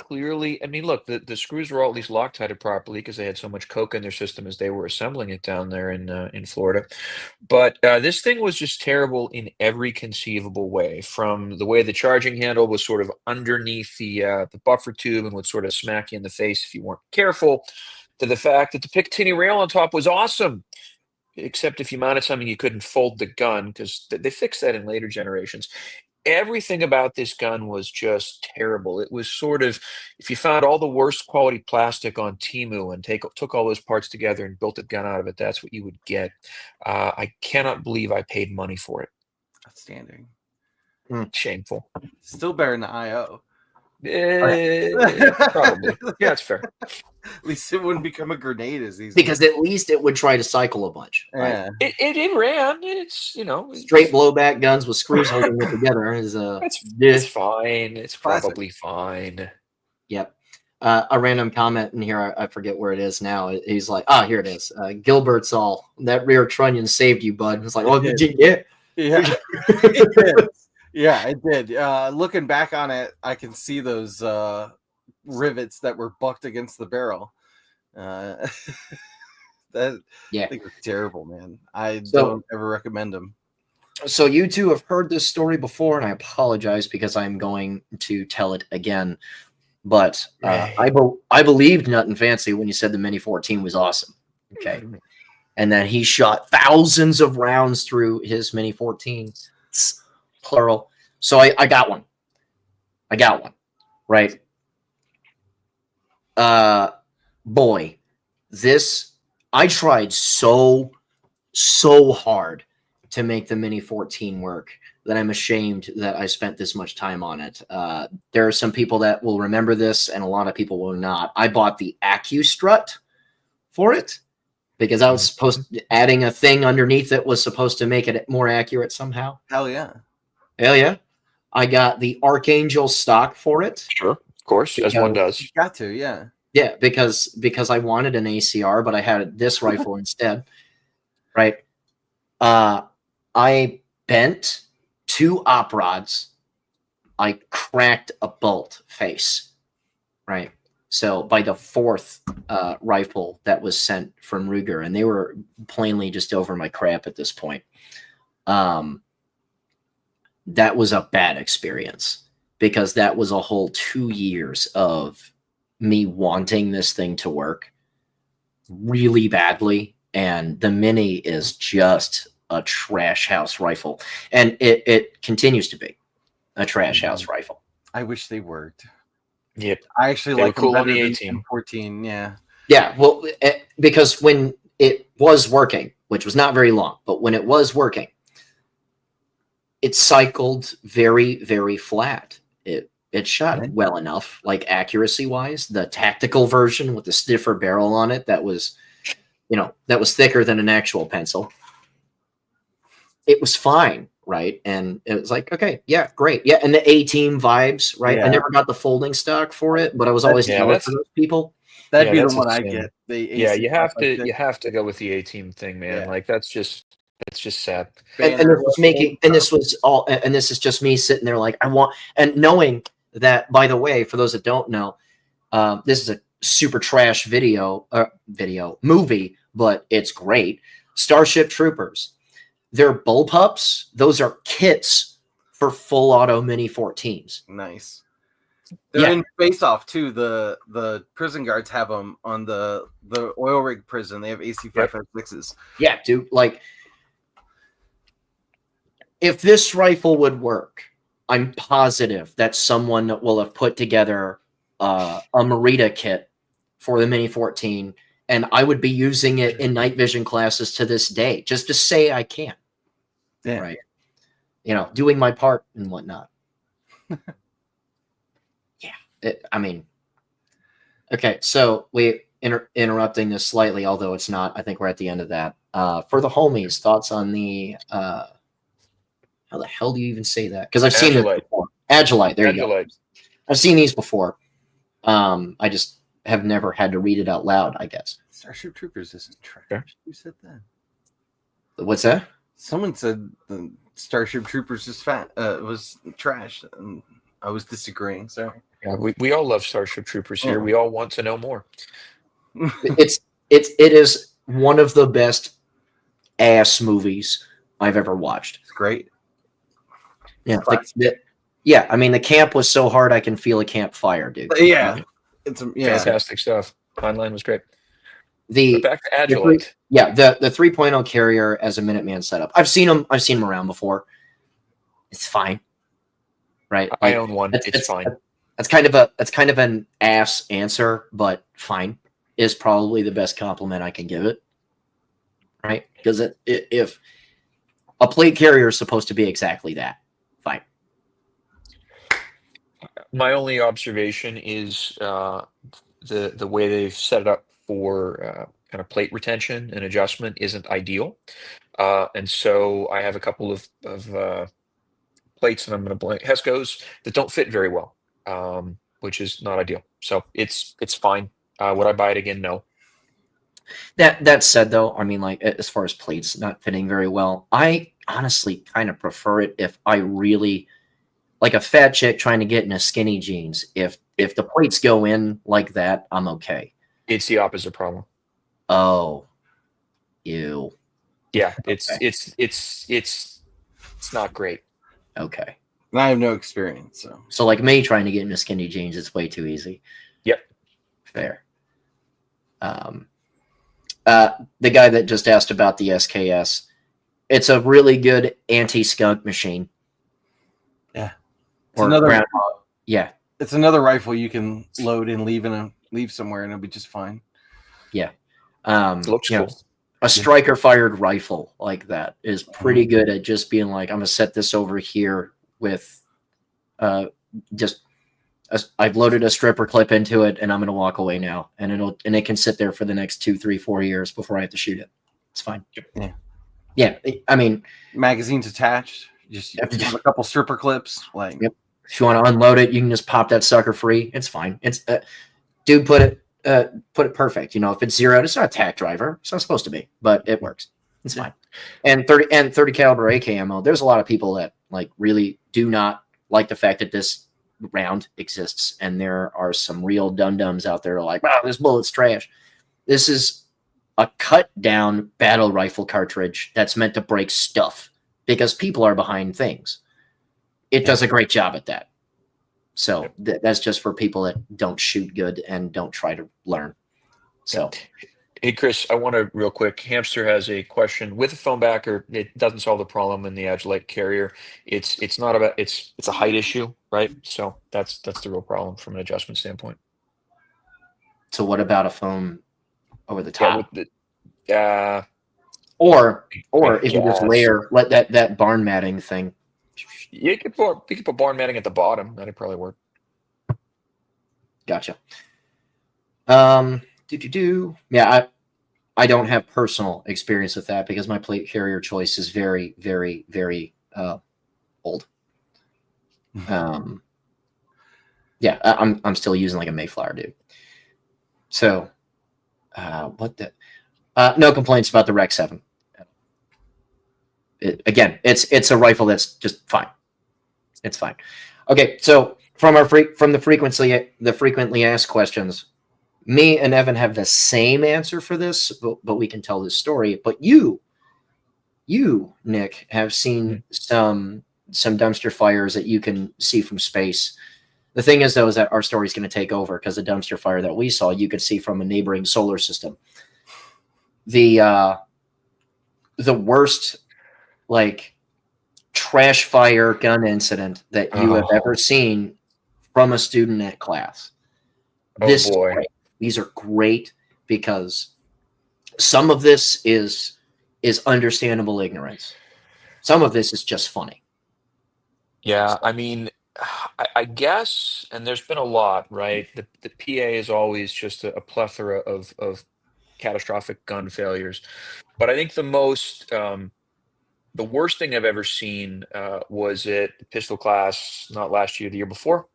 I mean, look, the screws were all at least Loctited properly because they had so much coke in their system as they were assembling it down there in Florida. But this thing was just terrible in every conceivable way. From the way the charging handle was sort of underneath the buffer tube and would sort of smack you in the face if you weren't careful, to the fact that the Picatinny rail on top was awesome. Except if you mounted something, you couldn't fold the gun because they fixed that in later generations. Everything about this gun was just terrible. It was sort of, if you found all the worst quality plastic on Temu and took all those parts together and built a gun out of it, that's what you would get. I cannot believe I paid money for it.
Outstanding.
Shameful.
Still better than the IO.
Probably. Yeah, it's fair.
At least it wouldn't become a grenade as easy.
Because at least it would try to cycle a bunch. Right?
Yeah.
It ran. It's
Straight blowback guns with screws holding it together is
it's fine. It's probably fine.
Yep. A random comment in here, I forget where it is now. He's like, here it is. Gilbert's all, that rear trunnion saved you, bud. It's like, oh, did you get?
Yeah. It did. Yeah, it did. Looking back on it, I can see those rivets that were bucked against the barrel. That thing was terrible, man. I don't ever recommend them.
So you two have heard this story before, and I apologize because I'm going to tell it again. But I believed Nut and Fancy when you said the Mini 14 was awesome. Okay. And that he shot thousands of rounds through his Mini 14, plural. So I got one. Right. Boy, I tried so hard to make the Mini 14 work that I'm ashamed that I spent this much time on it. There are some people that will remember this, and a lot of people will not. I bought the AccuStrut for it because I was adding a thing underneath it was supposed to make it more accurate somehow.
Hell yeah.
I got the Archangel stock for it.
Sure, of course, as one does.
You got to, yeah.
Yeah, because I wanted an ACR, but I had this rifle instead. Right. I bent 2 op rods. I cracked a bolt face. Right. So by the 4th rifle that was sent from Ruger, and they were plainly just over my crap at this point. That was a bad experience because that was a whole 2 years of me wanting this thing to work really badly. And the Mini is just a trash house rifle. And it continues to be a trash house rifle.
I wish they worked.
Yep.
I actually like
cool
them
on
better
the
than
18.
14, yeah.
Yeah, well, because when it was working, which was not very long, but when it was working, it cycled very, very flat. It shot well enough, like accuracy-wise. The tactical version with the stiffer barrel on it, that was thicker than an actual pencil. It was fine, right? And it was like, okay, yeah, great. Yeah, and the A-Team vibes, right?
Yeah.
I never got the folding stock for it, but I was always jealous for those people.
That'd be the
that's
one I
insane.
get.
You have to go with the A-Team thing, man.
Yeah.
Like that's just sad.
And this is just me sitting there like I want, and knowing that, by the way, for those that don't know, this is a super trash movie, but it's great. Starship Troopers. They're Bullpups. Those are kits for full auto Mini 14s.
Nice. They're in Face Off too. The prison guards have them on the oil rig prison. They have AC 556s.
Yeah, dude. Like, if this rifle would work, I'm positive that someone will have put together a Merida kit for the Mini 14, and I would be using it in night vision classes to this day, just to say I can.
Yeah.
Right. Doing my part and whatnot. Okay, so we interrupting this slightly, although it's not. I think we're at the end of that. For the homies, thoughts on the how the hell do you even say that? Because I've seen it before. Agilite, there you go. I've seen these before. I just have never had to read it out loud, I guess.
Starship Troopers isn't trash. Who said that?
What's that?
Someone said the Starship Troopers was trash, and I was disagreeing. Sorry.
Yeah, we all love Starship Troopers here.
Yeah.
We all want to know more.
It is one of the best ass movies I've ever watched.
It's great.
Yeah,
Classic.
yeah. I mean, the camp was so hard I can feel a campfire, dude.
Yeah, it's
Fantastic stuff. Heinlein was great. But
The
back to
the
Agilite.
yeah, the 3.0 carrier as a Minuteman setup. I've seen them. I've seen them around before. It's fine, right?
I own one.
It's,
It's fine.
That's kind of an ass answer, but fine is probably the best compliment I can give it, right? Because if a plate carrier is supposed to be exactly that, fine.
My only observation is the way they've set it up for kind of plate retention and adjustment isn't ideal. And so I have a couple of plates, and I'm going to blank Hescos that don't fit very well, which is not ideal. So it's fine. Would I buy it again? No.
That said, though, I mean, like as far as plates not fitting very well, I honestly kind of prefer it if I really like a fat chick trying to get into skinny jeans. If the plates go in like that, I'm okay.
It's the opposite problem.
Oh, ew.
Yeah,
Okay.
it's not great.
Okay.
I have no experience,
So like me trying to get into skinny jeans, it's way too easy.
Yep.
Fair. The guy that just asked about the SKS, it's a really good anti-skunk machine.
Yeah.
Or
another
yeah.
It's another rifle you can load and leave somewhere, and it'll be just fine.
Yeah.
It looks
you know,
cool.
a striker fired rifle like that is pretty good at just being like, I'm gonna set this over here with I've loaded a stripper clip into it and I'm gonna walk away now. And it can sit there for the next 2, 3, 4 years before I have to shoot it. It's fine.
Yeah.
Yeah. I mean,
magazines attached. Just have a couple stripper clips. Like,
yep. If you want to unload it, you can just pop that sucker free. It's fine. It's dude, put it perfect. You know, if it's zeroed, it's not a tack driver. It's not supposed to be, but it works. It's fine. And 30 caliber AK ammo. There's a lot of people that like really do not like the fact that this round exists, and there are some real dum-dums out there like, wow, this bullet's trash. This is a cut down battle rifle cartridge that's meant to break stuff because people are behind things. It does a great job at that. So that's just for people that don't shoot good and don't try to learn. So,
hey Chris, I want to real quick. Hamster has a question. With a phone backer, it doesn't solve the problem in the Agilite carrier. It's not about it's a height issue, right? So that's the real problem from an adjustment standpoint.
So what about a phone over the top? Or if you just let that barn matting thing.
You could put barn matting at the bottom. That'd probably work.
Gotcha. Yeah, I don't have personal experience with that because my plate carrier choice is very, very, very old. Yeah, I'm still using like a Mayflower, dude. So, no complaints about the Rec 7. Again, it's a rifle that's just fine. It's fine. Okay, so from the frequently asked questions, me and Evan have the same answer for this, but we can tell this story. But you, Nick, have seen some dumpster fires that you can see from space. The thing is, though, is that our story's going to take over because the dumpster fire that we saw, you could see from a neighboring solar system. The worst, like, trash fire gun incident that you have ever seen from a student at class. These are great because some of this is understandable ignorance. Some of this is just funny.
Yeah, I mean, I guess, and there's been a lot, right? The PA is always just a plethora of catastrophic gun failures. But I think the worst thing I've ever seen was at the pistol class, not last year, the year before.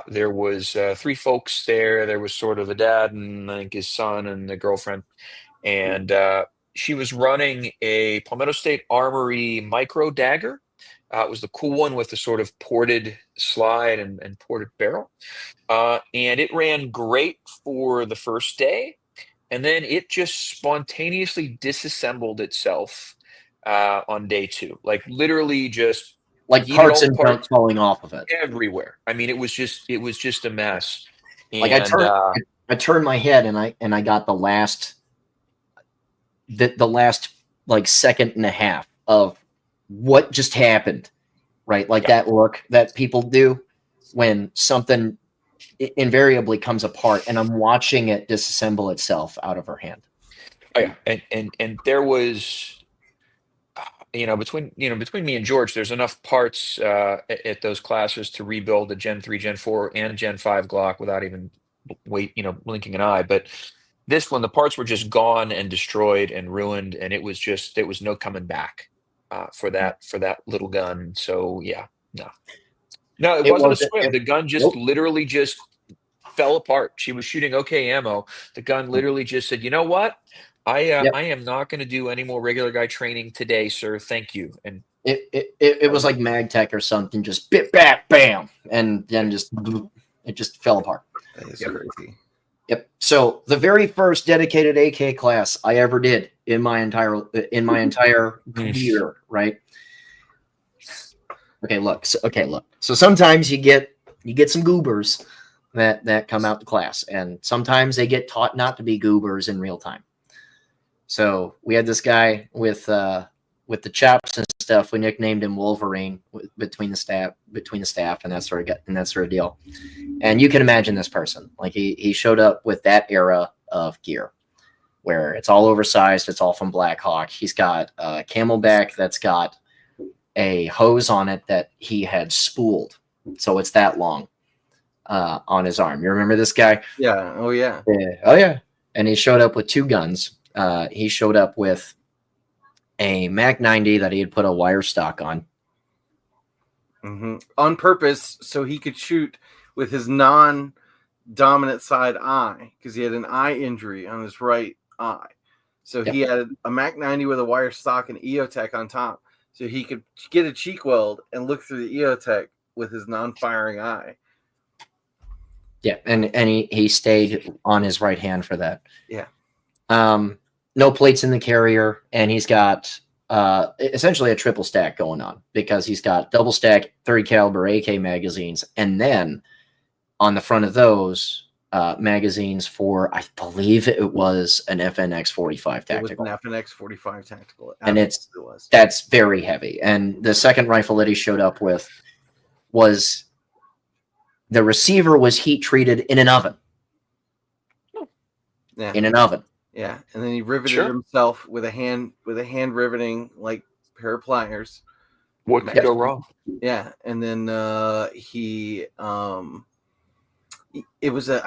There was 3 folks there. There was sort of a dad and I think his son and the girlfriend. And she was running a Palmetto State Armory micro dagger. It was the cool one with the sort of ported slide and ported barrel. And it ran great for the first day. And then it just spontaneously disassembled itself on day 2. Like literally just
Like
yeeted
parts
all the
and junk
parts
falling off of it.
everywhere. I mean, it was just a mess.
Like
And
I turned my head and I got the last like second and a half of what just happened, right? Like that look that people do when something invariably comes apart, and I'm watching it disassemble itself out of her hand.
Oh yeah, and there was, between me and George, there's enough parts at those classes to rebuild a Gen 3, Gen 4, and Gen 5 Glock without even blinking an eye. But this one, the parts were just gone and destroyed and ruined, and there was no coming back for that little gun. So yeah, no, it wasn't a swim. The gun just literally just fell apart. She was shooting okay ammo. The gun literally just said, "You know what? I am not going to do any more regular guy training today, sir. Thank you." And
it was like MagTech or something, just bit back, bam, and then it just fell apart.
That is crazy.
Yep. So the very first dedicated AK class I ever did in my entire career, right? Okay, look. So sometimes you get some goobers that come out to class, and sometimes they get taught not to be goobers in real time. So we had this guy with the chops and stuff. We nicknamed him Wolverine between the staff and that sort of deal. And you can imagine this person. Like he showed up with that era of gear where it's all oversized, it's all from Black Hawk. He's got a Camelback that's got a hose on it that he had spooled, so it's that long on his arm. You remember this guy?
Yeah. Oh yeah.
Oh yeah. And he showed up with 2 guns. He showed up with a Mac 90 that he had put a wire stock on.
On purpose, so he could shoot with his non-dominant side eye, because he had an eye injury on his right eye. So he had a Mac 90 with a wire stock and EOTech on top, so he could get a cheek weld and look through the EOTech with his non-firing eye.
Yeah, and he stayed on his right hand for that.
Yeah.
No plates in the carrier, and he's got essentially a triple stack going on, because he's got double stack 30 caliber AK magazines, and then on the front of those magazines for, I believe it was an FNX 45 tactical.
It was an FNX 45 tactical,
and that's very heavy. And the second rifle that he showed up with was, the receiver was heat treated in an oven.
Yeah.
In an oven.
Yeah, and then he riveted himself with a hand riveting, like pair of pliers.
What could go wrong?
Yeah, and then I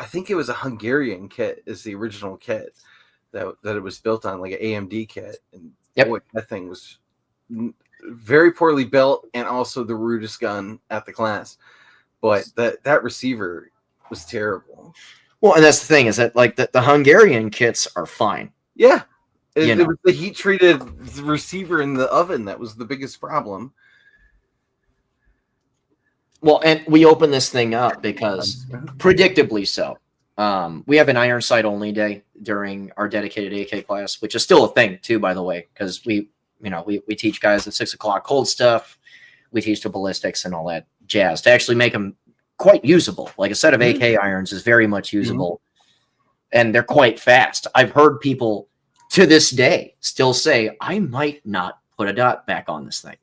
think it was a Hungarian kit is the original kit that it was built on, like an AMD kit, and boy, that thing was very poorly built, and also the rudest gun at the class. But that receiver was terrible.
Well, and that's the thing, is that like the Hungarian kits are fine.
Yeah. It was the heat treated receiver in the oven that was the biggest problem.
Well, and we opened this thing up because, predictably so, we have an iron sight only day during our dedicated AK class, which is still a thing too, by the way, because we teach guys at 6 o'clock cold stuff. We teach the ballistics and all that jazz to actually make them quite usable. Like a set of AK irons is very much usable, and they're quite fast. I've heard people to this day still say, I might not put a dot back on this thing.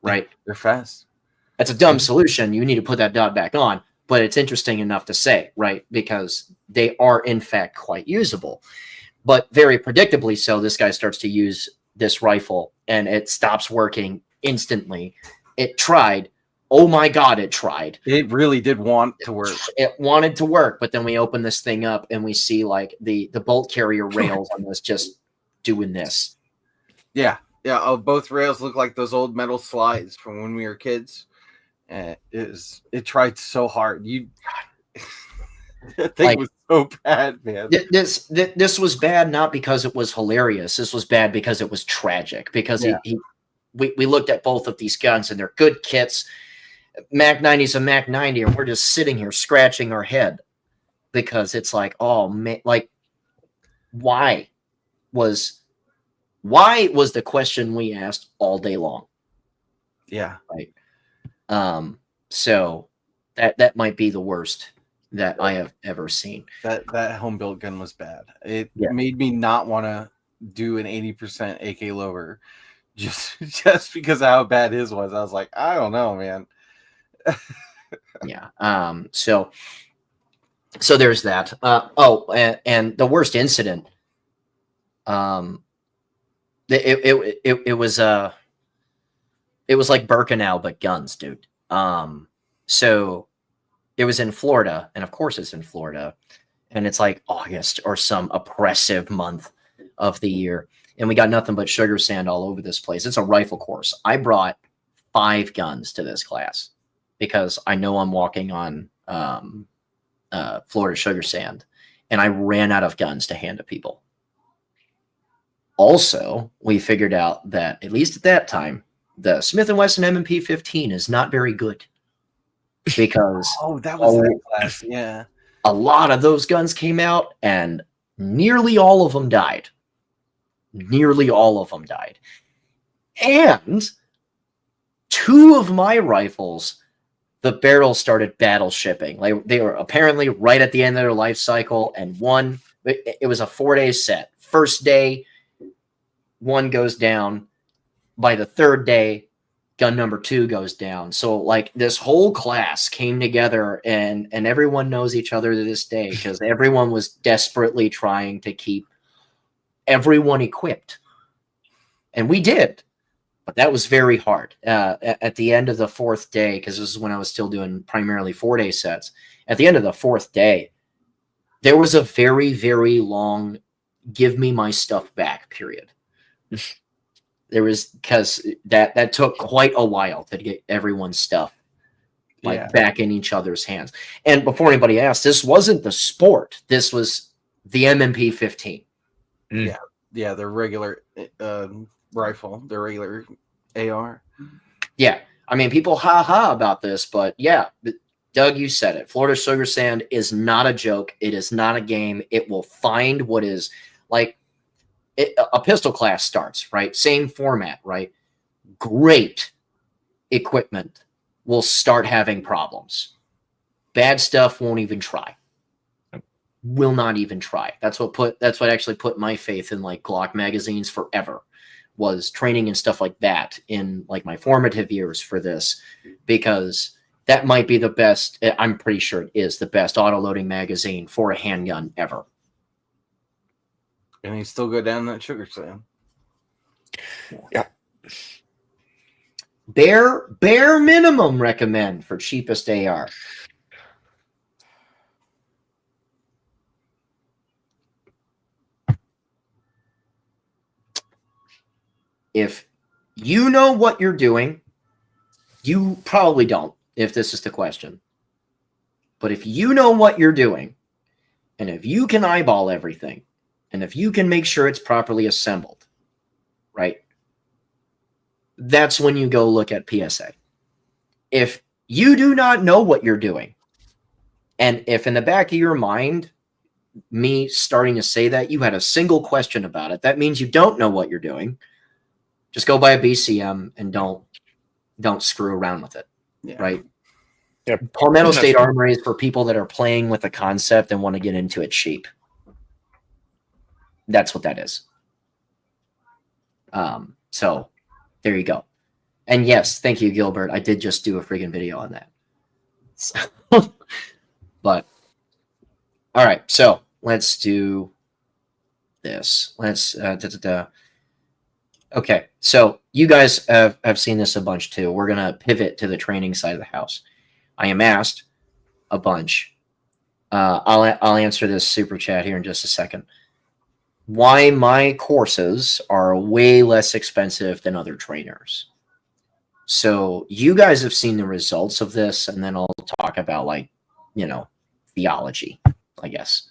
Right?
They're fast.
That's a dumb solution. You need to put that dot back on, but it's interesting enough to say, right? Because they are in fact quite usable. But very predictably so, this guy starts to use this rifle and it stops working instantly. It tried. Oh my God, it tried.
It really did want to work.
It wanted to work, but then we open this thing up and we see like the bolt carrier rails on this just doing this.
Yeah. Yeah. Oh, both rails look like those old metal slides from when we were kids. It tried so hard. That thing
Like,
was so bad, man.
this was bad not because it was hilarious. This was bad because it was tragic. Because
Yeah.
we looked at both of these guns and they're good kits. Mac 90's a Mac 90, and we're just sitting here scratching our head because it's like, oh man, like why was the question we asked all day long?
Yeah.
Right. So that might be the worst that I have ever seen.
That home built gun was bad. It
Yeah.
made me not want to do an 80% AK lower just because of how bad his was. I was like, I don't know, man.
Yeah. So there's that. And the worst incident. It was like Birkenau but guns, dude. So it was in Florida, and of course it's in Florida, and it's like August or some oppressive month of the year, and we got nothing but sugar sand all over this place. It's a rifle course. I brought 5 guns to this class because I know I'm walking on Florida sugar sand, and I ran out of guns to hand to people. Also, we figured out that, at least at that time, the Smith & Wesson M&P 15 is not very good because
that was that class. Yeah.
a lot of those guns came out and nearly all of them died. Nearly all of them died. And 2 of my rifles, the barrels started battle shipping. Like, they were apparently right at the end of their life cycle, and one, it was a 4-day set. First day, one goes down. By the 3rd day, gun number 2 goes down. So like this whole class came together, and everyone knows each other to this day because everyone was desperately trying to keep everyone equipped. And we did, but that was very hard. At the end of the 4th day, because this is when I was still doing primarily 4-day sets, at the end of the 4th day, there was a very, very long give me my stuff back period. There was, because that took quite a while to get everyone's stuff back in each other's hands. And before anybody asked, this wasn't the sport. This was the M&P 15.
Yeah, their regular rifle, their regular AR.
Yeah, I mean, people ha about this, but yeah, Doug, you said it. Florida Sugar Sand is not a joke. It is not a game. It will find what is like. A pistol class starts, right? Same format, right? Great equipment will start having problems. Bad stuff won't even try. Will not even try. That's what actually put my faith in like Glock magazines forever, was training and stuff like that in like my formative years for this, because that might be the best. I'm pretty sure it is the best auto-loading magazine for a handgun ever.
And he still go down that sugar sand.
Yeah.
Bare minimum recommend for cheapest AR. If you know what you're doing, you probably don't, if this is the question. But if you know what you're doing, and if you can eyeball everything, and if you can make sure it's properly assembled, right? That's when you go look at PSA. If you do not know what you're doing, and if in the back of your mind, me starting to say that, you had a single question about it, that means you don't know what you're doing. Just go buy a BCM and don't screw around with it, right?
Yeah.
Palmetto State Armory is for people that are playing with a concept and want to get into it cheap. That's what that is. So there you go. And yes, thank you, Gilbert. I did just do a friggin' video on that. So, but all right, so let's do this. Let's okay, so you guys have seen this a bunch too. We're gonna pivot to the training side of the house. I am asked a bunch. I'll answer this super chat here in just a second. Why my courses are way less expensive than other trainers. So you guys have seen the results of this, and then I'll talk about, like, theology. I guess.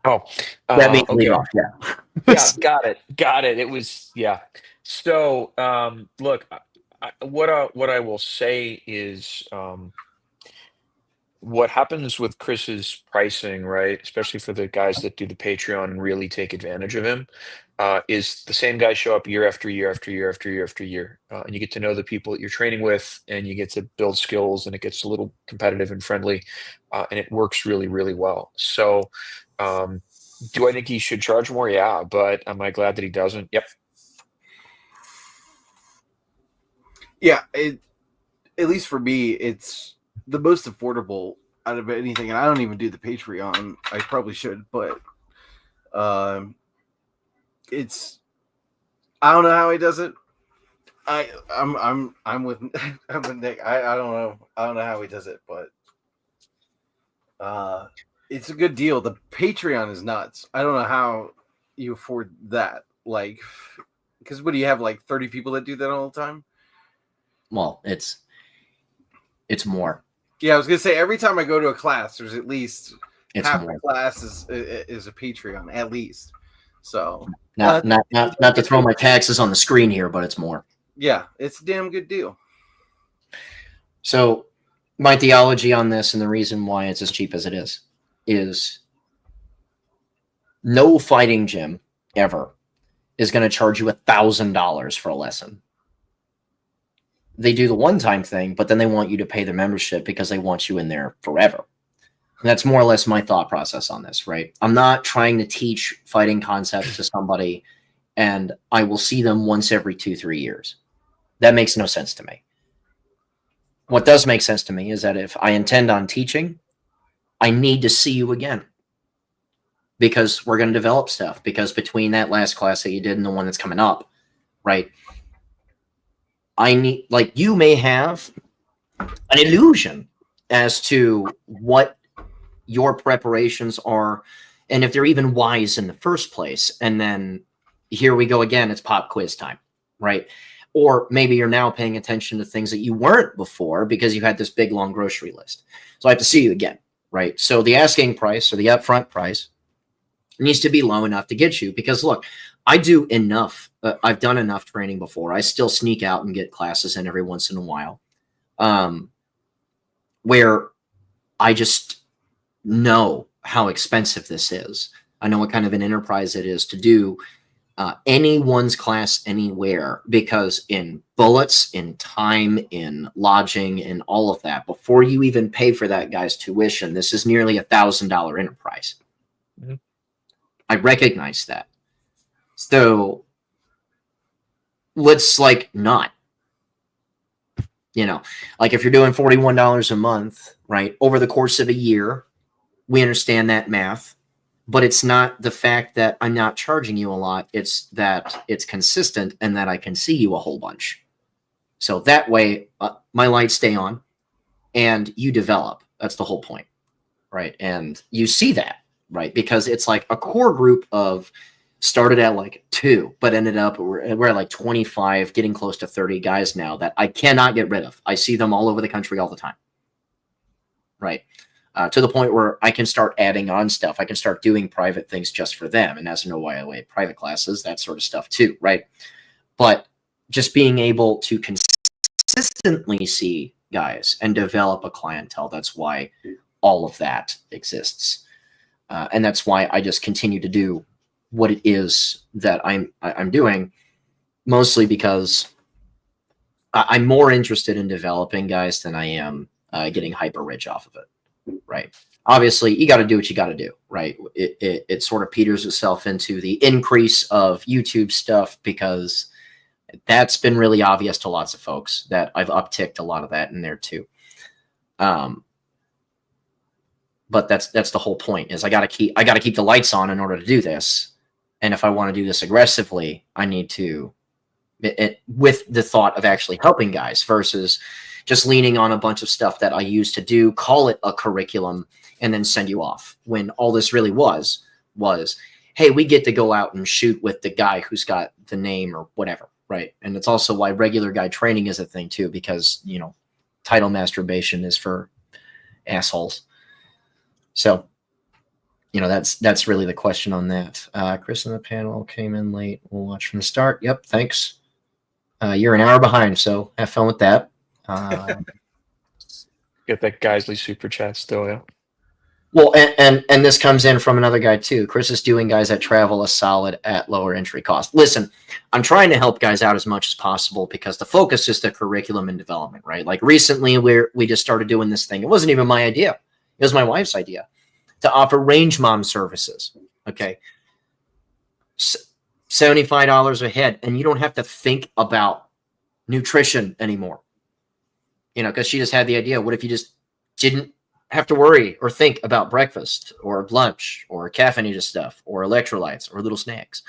Oh,
That means lead
okay.
off. Yeah.
Yeah, got it. It was yeah. So, look, what I will say is, what happens with Chris's pricing, right? Especially for the guys that do the Patreon and really take advantage of him, is the same guys show up year after year after year after year after year, and you get to know the people that you're training with, and you get to build skills, and it gets a little competitive and friendly, and it works really, really well. So, um, do I think he should charge more? Yeah, but am I glad that he doesn't? Yep.
Yeah, at least for me, it's the most affordable out of anything. And I don't even do the Patreon. I probably should, but it's I don't know how he does it. I'm with I'm with Nick. I don't know. I don't know how he does it, but it's a good deal. The Patreon is nuts. I don't know how you afford that. Like, because what do you have, like 30 people that do that all the time?
Well, it's more.
Yeah, I was gonna say every time I go to a class, there's at least
It's
half
more.
the class is a Patreon, at least. So
Not to throw my taxes on the screen here, but it's more.
yeah, it's a damn good deal.
So my theology on this and the reason why it's as cheap as it is no fighting gym ever is going to charge you $1,000 for a lesson. They do the one-time thing, but then they want you to pay the membership because they want you in there forever. And that's more or less my thought process on this, right? I'm not trying to teach fighting concepts to somebody and I will see them once every 2-3 years. That makes no sense to me. What does make sense to me is that if I intend on teaching, I need to see you again because we're going to develop stuff. Because between that last class that you did and the one that's coming up, right? I need, like, you may have an illusion as to what your preparations are and if they're even wise in the first place. And then here we go again, it's pop quiz time, right? Or maybe you're now paying attention to things that you weren't before because you had this big long grocery list. So I have to see you again, right? So the asking price or the upfront price needs to be low enough to get you because look, I do enough. I've done enough training before. I still sneak out and get classes in every once in a while, where I just know how expensive this is. I know what kind of an enterprise it is to do anyone's class anywhere, because in bullets, in time, in lodging, in all of that, before you even pay for that guy's tuition, this is nearly $1,000 enterprise. Mm-hmm. I recognize that. So let's not, like if you're doing $41 a month, right, over the course of a year, we understand that math, but it's not the fact that I'm not charging you a lot. It's that it's consistent and that I can see you a whole bunch. So that way my lights stay on and you develop. That's the whole point, right? And you see that, right? Because it's like a core group of started at 2, but ended up we're at 25, getting close to 30 guys now that I cannot get rid of. I see them all over the country all the time, right? To the point where I can start adding on stuff. I can start doing private things just for them. And as you know, by the way, private classes, that sort of stuff too, right? But just being able to consistently see guys and develop a clientele, that's why all of that exists. And that's why I just continue to do what it is that I'm doing, mostly because I'm more interested in developing guys than I am getting hyper rich off of it. Right. Obviously, you got to do what you got to do, right? It sort of peters itself into the increase of YouTube stuff because that's been really obvious to lots of folks that I've upticked a lot of that in there too. But that's the whole point is I got to keep the lights on in order to do this. And if I want to do this aggressively, I need to with the thought of actually helping guys versus just leaning on a bunch of stuff that I used to do, call it a curriculum, and then send you off. When all this really was, hey, we get to go out and shoot with the guy who's got the name or whatever, right? And it's also why regular guy training is a thing too, because, title masturbation is for assholes. So, that's really the question on that. Chris in the panel came in late. We'll watch from the start. Yep, thanks. You're an hour behind, so have fun with that.
Get that Geisley super chat still, yeah.
Well, and this comes in from another guy too. Chris is doing guys that travel a solid at lower entry cost. Listen, I'm trying to help guys out as much as possible because the focus is the curriculum and development, right? Like recently we just started doing this thing. It wasn't even my idea. It was my wife's idea to offer range mom services. Okay. $75 a head, and you don't have to think about nutrition anymore. Because she just had the idea. What if you just didn't have to worry or think about breakfast or lunch or caffeinated stuff or electrolytes or little snacks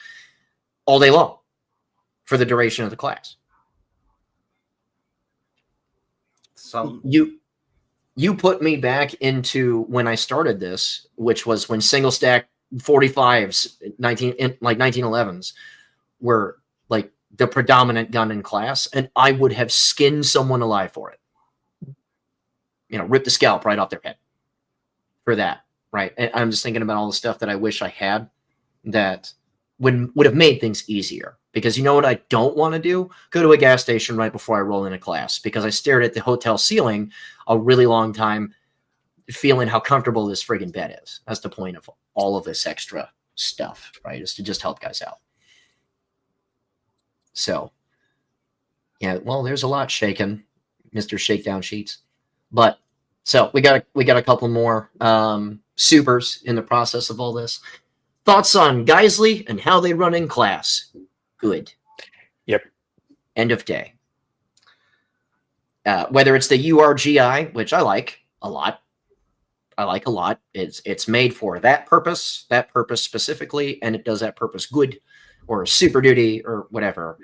all day long for the duration of the class?
So
you put me back into when I started this, which was when single stack 45s, 1911s were like the predominant gun in class, and I would have skinned someone alive for it. Rip the scalp right off their head for that, right? And I'm just thinking about all the stuff that I wish I had that would have made things easier. Because you know what I don't want to do? Go to a gas station right before I roll into class, because I stared at the hotel ceiling a really long time feeling how comfortable this friggin' bed is. That's the point of all of this extra stuff, right? Is to just help guys out. So, yeah, well, there's a lot shaken, Mr. Shakedown Sheets. But so we got a couple more supers in the process of all this. Thoughts on Geisley and how they run in class? Good.
Yep.
End of day. Whether it's the URGI, which I like a lot. It's made for that purpose specifically, and it does that purpose good, or Super Duty or whatever.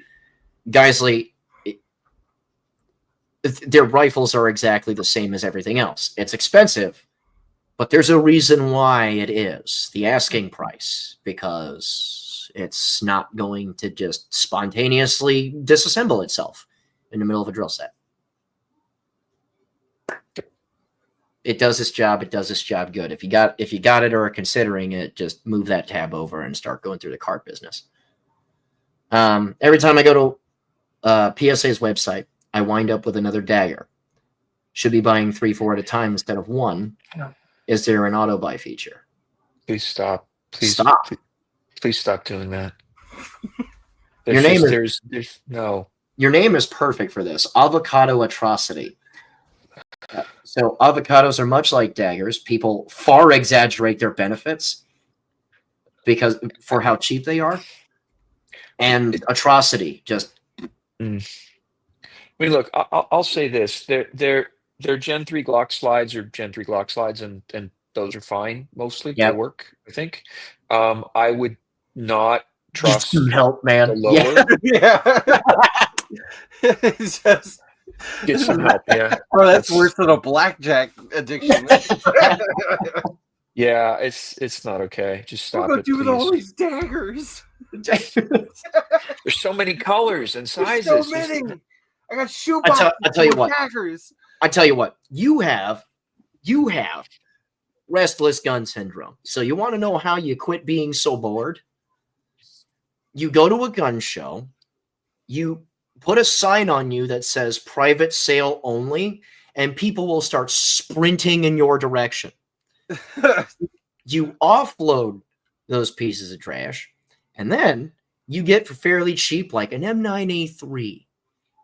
Geisley, their rifles are exactly the same as everything else. It's expensive, but there's a reason why it is the asking price, because it's not going to just spontaneously disassemble itself in the middle of a drill set. It does its job. It does its job good. If you got it or are considering it, just move that tab over and start going through the cart business. Every time I go to PSA's website, I wind up with another dagger. Should be buying 3-4 at a time instead of one.
No.
Is there an auto buy feature?
Please stop. Please
stop.
Please stop doing that.
Your name
there's no.
Your name is perfect for this. Avocado atrocity. So avocados are much like daggers. People far exaggerate their benefits because for how cheap they are, and atrocity just.
I mean, look, I'll say this: they're Gen 3 Glock slides or Gen 3 Glock slides, and those are fine mostly. They work, I think. I would not trust.
Get some help, man.
The lower.
Yeah. It's just
get some help. Yeah.
Oh, that's worse than a blackjack addiction.
Yeah, it's not okay. Just stop
What
it,
do
please.
with all these daggers?
There's so many colors and sizes.
There's so many. I got shoeboxes.
I tell you what.
Daggers.
I tell you what. You have restless gun syndrome. So you want to know how you quit being so bored? You go to a gun show. You put a sign on you that says private sale only, and people will start sprinting in your direction. You offload those pieces of trash, and then you get for fairly cheap like an M9A3,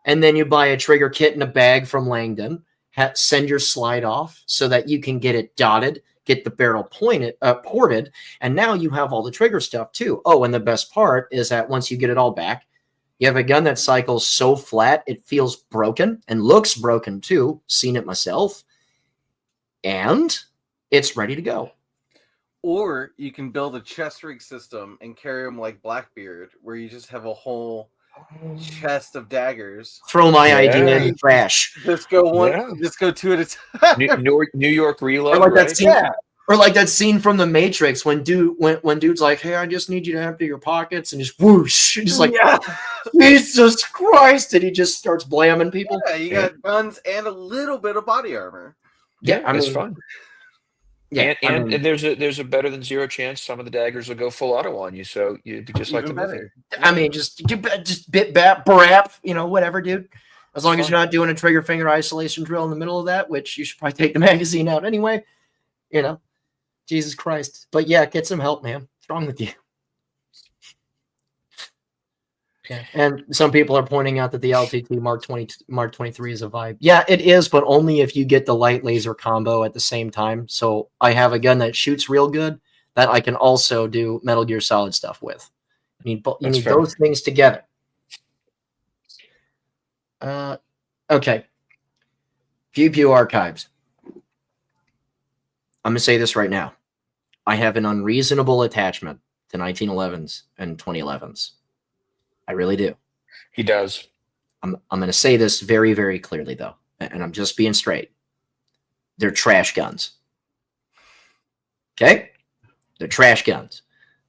and then you buy a trigger kit in a bag from Langdon, send your slide off so that you can get it dotted, get the barrel ported, and now you have all the trigger stuff too. Oh, and the best part is that once you get it all back, you have a gun that cycles so flat it feels broken and looks broken too. Seen it myself, and it's ready to go.
Or you can build a chest rig system and carry them like Blackbeard, where you just have a whole chest of daggers.
Throw my idea in the trash.
Just go one.
Yeah.
Just go two at a time.
New York reload.
Like
right?
that scene, Or like that scene from The Matrix when dude's like, "Hey, I just need you to empty your pockets," and just whoosh, just like,
yeah.
Jesus Christ, and he just starts blamming people.
Yeah, you got guns and a little bit of body armor.
Yeah, I
it's
mean,
fun.
yeah,
And there's a better than zero chance some of the daggers will go full auto on you, so you'd be just like
Even
the movie.
better.
I mean, just bit brap, whatever, dude. As long as
fun.
you're not doing a trigger finger isolation drill in the middle of that, which you should probably take the magazine out anyway. Jesus Christ. But yeah, get some help, man. What's wrong with you?
Okay.
And some people are pointing out that the LTT Mark 23 is a vibe. Yeah, it is, but only if you get the light laser combo at the same time. So I have a gun that shoots real good that I can also do Metal Gear Solid stuff with. You need
fair.
those things together. Okay. Pew Pew Archives. I'm going to say this right now. I have an unreasonable attachment to 1911s and 2011s. I really do.
He does.
I'm going to say this very, very clearly, though, and I'm just being straight. They're trash guns. Okay? They're trash guns.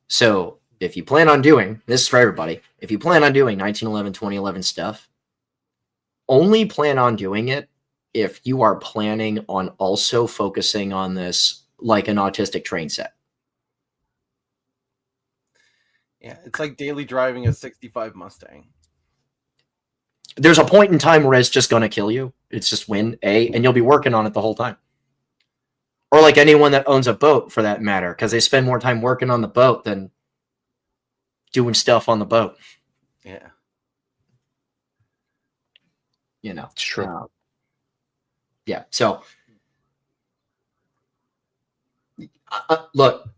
So if you plan on doing, this is for everybody, if you plan on doing 1911, 2011 stuff, only plan on doing it if you are planning on also focusing on this like an autistic train set.
Yeah, it's like daily driving a 65 Mustang.
There's a point in time where it's just going to kill you. It's just and you'll be working on it the whole time. Or like anyone that owns a boat, for that matter, because they spend more time working on the boat than doing stuff on the boat.
Yeah.
It's true.
Yeah. So, look,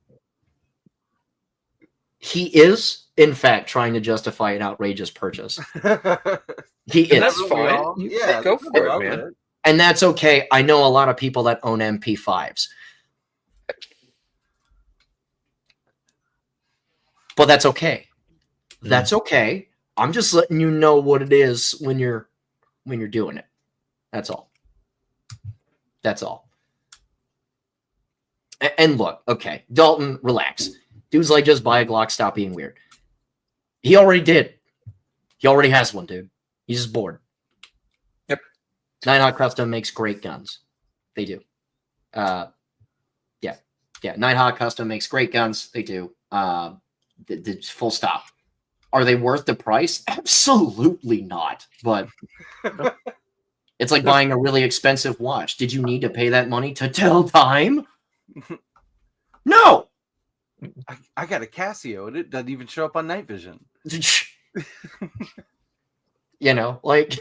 he is, in fact, trying to justify an outrageous purchase. He is.
That's fine.
Yeah,
Go for it, man.
And that's okay. I know a lot of people that own MP5s. But that's okay. That's okay. I'm just letting you know what it is when you're doing it. That's all. That's all. And look, okay, Dalton, relax. Dude's like, just buy a Glock, stop being weird. He already did. He already has one, dude. He's just bored.
Yep.
Nighthawk Custom makes great guns. They do. Yeah. Nighthawk Custom makes great guns. They do. Full stop. Are they worth the price? Absolutely not. But it's like buying a really expensive watch. Did you need to pay that money to tell time? No.
I got a Casio and it doesn't even show up on night vision.
Like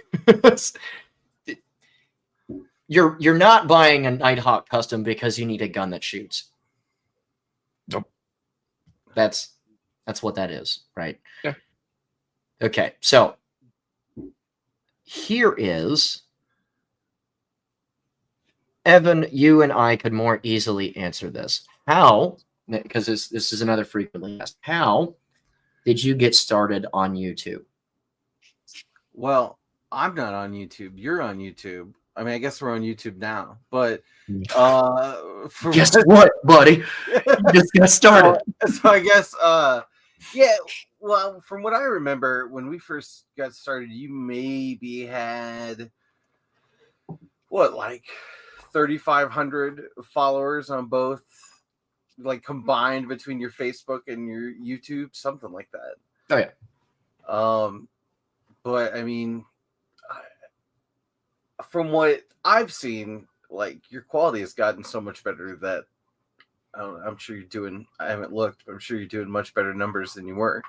you're not buying a Nighthawk Custom because you need a gun that shoots.
Nope.
That's what that is, right?
Yeah.
Okay, so here is Evan. You and I could more easily answer this. How? Because this is another frequently asked. How did you get started on YouTube?
Well, I'm not on YouTube. You're on YouTube. I mean, I guess we're on YouTube now, but
guess what, buddy? You just got started.
So I guess, yeah. Well, from what I remember, when we first got started, you maybe had like 3,500 followers on both, like combined between your Facebook and your YouTube, something like that.
Oh yeah.
But I mean, from what I've seen, like your quality has gotten so much better that I'm sure you're doing. I haven't looked, but I'm sure you're doing much better numbers than you were.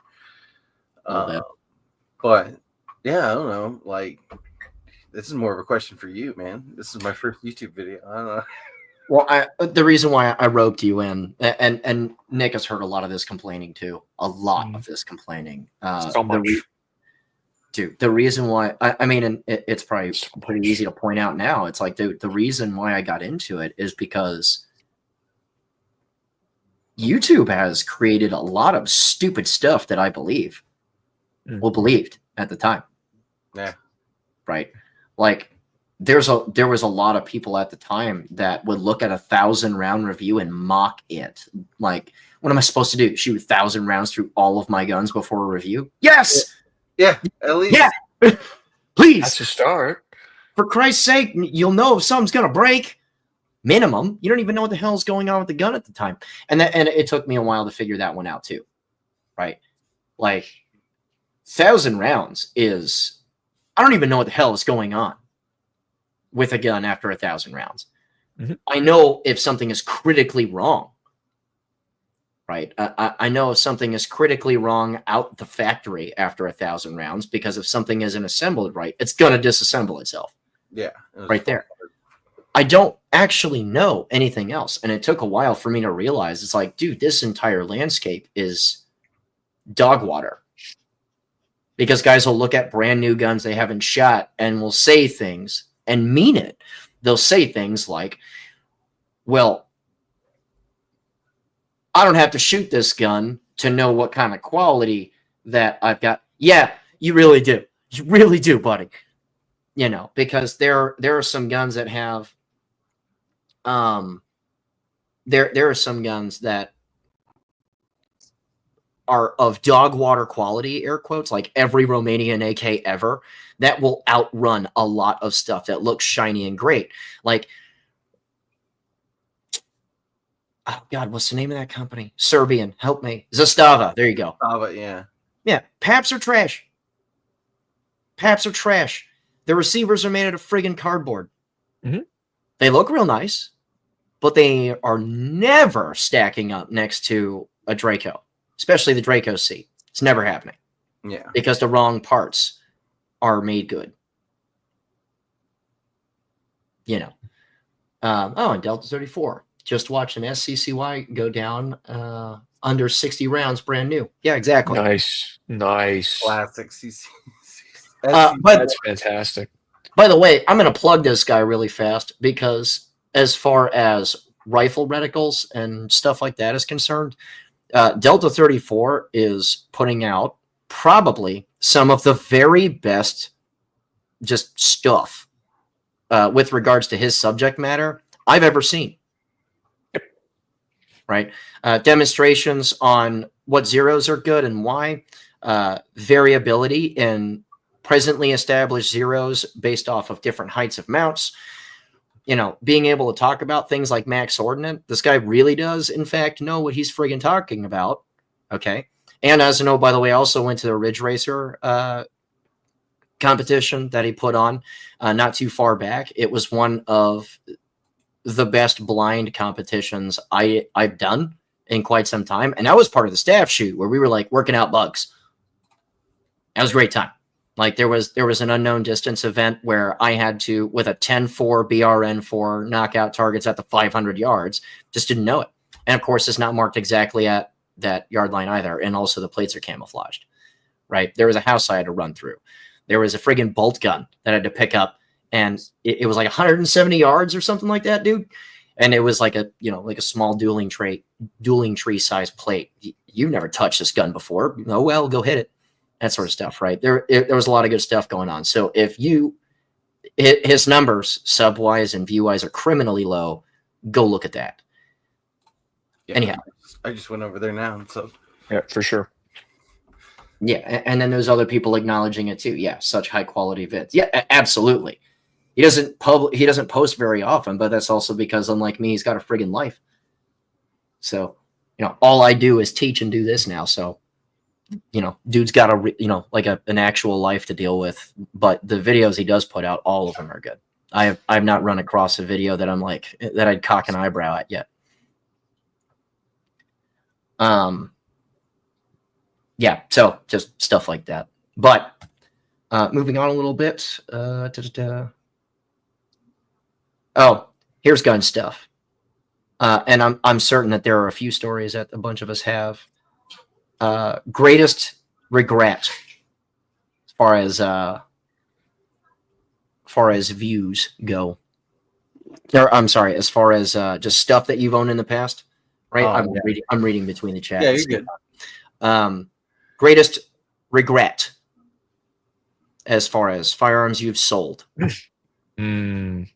But yeah, I don't know. Like, this is more of a question for you, man. This is my first YouTube video. I don't know.
Well, the reason why I roped you in, and Nick has heard a lot of this complaining too. A lot of this complaining.
So much.
Dude, the reason why I mean, and it's probably pretty easy to point out now. It's like, dude, the reason why I got into it is because YouTube has created a lot of stupid stuff that I believed at the time.
Yeah.
Right. Like there was a lot of people at the time that would look at a 1,000-round review and mock it. Like, what am I supposed to do? Shoot 1,000 rounds through all of my guns before a review? Yes.
Yeah, at least.
Yeah. Please.
That's a start.
For Christ's sake, you'll know if something's gonna break. Minimum. You don't even know what the hell is going on with the gun at the time. And it took me a while to figure that one out too. Right? Like 1,000 rounds is, I don't even know what the hell is going on with a gun after 1,000 rounds.
Mm-hmm.
I know if something is critically wrong. Right? I know if something is critically wrong out the factory after 1,000 rounds, because if something isn't assembled right, it's gonna disassemble itself.
Yeah.
Right there. I don't actually know anything else. And it took a while for me to realize, it's like, dude, this entire landscape is dog water. Because guys will look at brand new guns they haven't shot and will say things and mean it. They'll say things like, well, I don't have to shoot this gun to know what kind of quality that I've got. Yeah, you really do. You really do, buddy. You know, because there are some guns that have there are some guns that are of dog water quality, air quotes, like every Romanian AK ever, that will outrun a lot of stuff that looks shiny and great. Like, oh God, what's the name of that company? Serbian, help me. Zastava. There you go.
Zastava, yeah.
Yeah, Paps are trash. Paps are trash. The receivers are made out of friggin' cardboard.
Mm-hmm.
They look real nice, but they are never stacking up next to a Draco, especially the Draco C. It's never happening.
Yeah.
Because the wrong parts are made good. You know. And Delta 34. Just watch an SCCY go down under 60 rounds, brand new. Yeah, exactly.
Nice.
Classic CC.
That's fantastic.
By the way, I'm going to plug this guy really fast, because as far as rifle reticles and stuff like that is concerned, Delta 34 is putting out probably some of the very best just stuff with regards to his subject matter I've ever seen. Right? Demonstrations on what zeros are good and why, variability in presently established zeros based off of different heights of mounts, you know, being able to talk about things like max ordnance. This guy really does, in fact, know what he's friggin' talking about. Okay. And as you know, by the way, I also went to the Ridge Racer competition that he put on not too far back. It was one of the best blind competitions I've done in quite some time. And that was part of the staff shoot where we were like working out bugs. That was a great time. Like there was an unknown distance event where I had to, with a 10-4 BRN4, knock out targets at the 500 yards. Just didn't know it. And of course, it's not marked exactly at that yard line either. And also the plates are camouflaged, right? There was a house I had to run through. There was a friggin' bolt gun that I had to pick up. And it was like 170 yards or something like that, dude. And it was like a, you know, like a small dueling tree size plate. You've never touched this gun before. Oh, well, go hit it. That sort of stuff, right? There was a lot of good stuff going on. So if his numbers, sub-wise and view-wise, are criminally low, go look at that.
Yeah,
anyhow.
I just went over there now. So
yeah, for sure.
Yeah, and then there's other people acknowledging it too. Yeah, such high quality vids. Yeah, absolutely. He doesn't post very often, but that's also because, unlike me, he's got a friggin' life. So, you know, all I do is teach and do this now. So, you know, dude's got like an actual life to deal with. But the videos he does put out, all of them are good. I've not run across a video that I'm like that I'd cock an eyebrow at yet. Yeah, so just stuff like that. But moving on a little bit. Oh, here's gun stuff. And I'm certain that there are a few stories that a bunch of us have. Greatest regret as far as views go. Or I'm sorry, as far as just stuff that you've owned in the past, right?
Oh,
I'm reading between the chats.
Yeah, you're good.
Greatest regret as far as firearms you've sold.
Mm.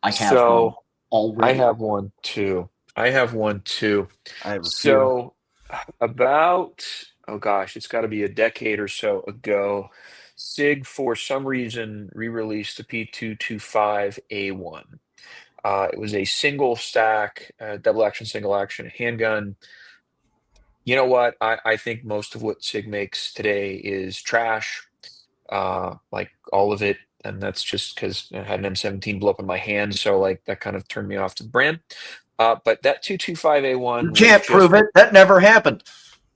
I have one
So I
already.
have one too. I have one too.
I have a few.
So about, oh gosh, it's got to be a decade or so ago, SIG for some reason re-released the P225A1. It was a single stack, double action, single action handgun. You know what? I think most of what SIG makes today is trash, like all of it. And that's just because I had an M17 blow up in my hand. So like that kind of turned me off to the brand. But that
You
225A1 was
can't
just,
prove it. That never happened.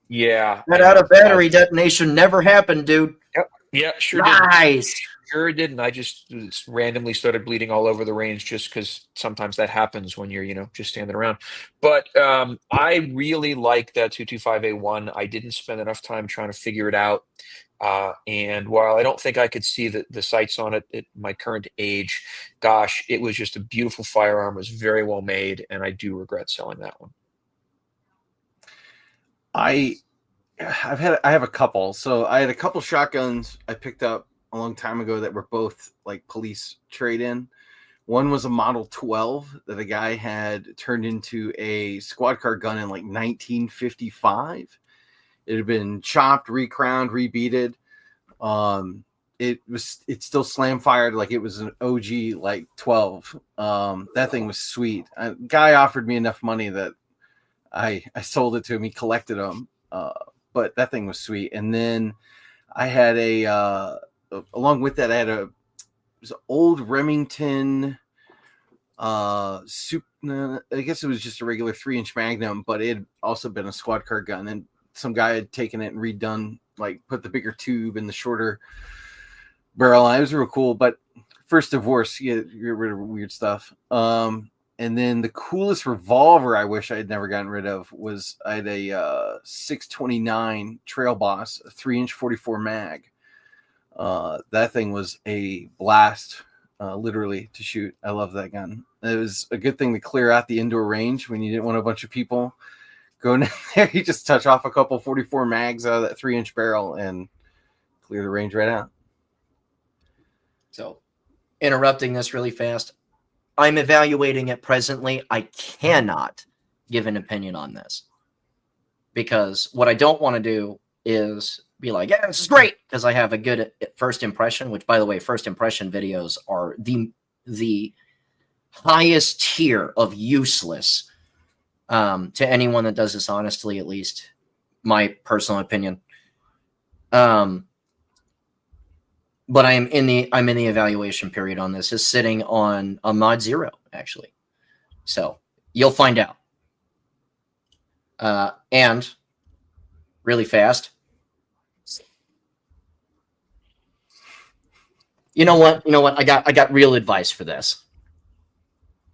yeah,
That
I
out
know.
of battery detonation never happened, dude.
Yep. Yeah, sure didn't.
Lies.
Sure didn't. I just randomly started bleeding all over the range just because sometimes that happens when you're, just standing around. But I really like that 225A1. I didn't spend enough time trying to figure it out. And while I don't think I could see the sights on it at my current age, gosh, it was just a beautiful firearm. It was very well made, and I do regret selling that one.
I have a couple. So I had a couple shotguns I picked up a long time ago that were both like police trade-in. One was a Model 12 that a guy had turned into a squad car gun in like 1955. It had been chopped, recrowned, rebeaded. It still slam fired like it was an OG like 12. That thing was sweet. A guy offered me enough money that I sold it to him. He collected them. But that thing was sweet. And then I had along with that, I had it was an old Remington I guess it was just a regular 3-inch Magnum, but it had also been a squad car gun. And some guy had taken it and redone, like put the bigger tube in the shorter barrel. And it was real cool. But first divorce, you get rid of weird stuff. And then the coolest revolver I wish I had never gotten rid of was I had a 629 Trail Boss, a 3-inch 44 mag. That thing was a blast, literally, to shoot. I love that gun. It was a good thing to clear out the indoor range when you didn't want a bunch of people going in there. You just touch off a couple 44 mags out of that 3-inch barrel and clear the range right out.
So, interrupting this really fast. I'm evaluating it presently. I cannot give an opinion on this because what I don't want to do is be like, yeah, this is great because I have a good first impression, which, by the way, first impression videos are the highest tier of useless to anyone that does this honestly, at least my personal opinion. But I'm in the evaluation period on this. Is sitting on a mod 0 actually, so you'll find out. And really fast, you know what? I got real advice for this.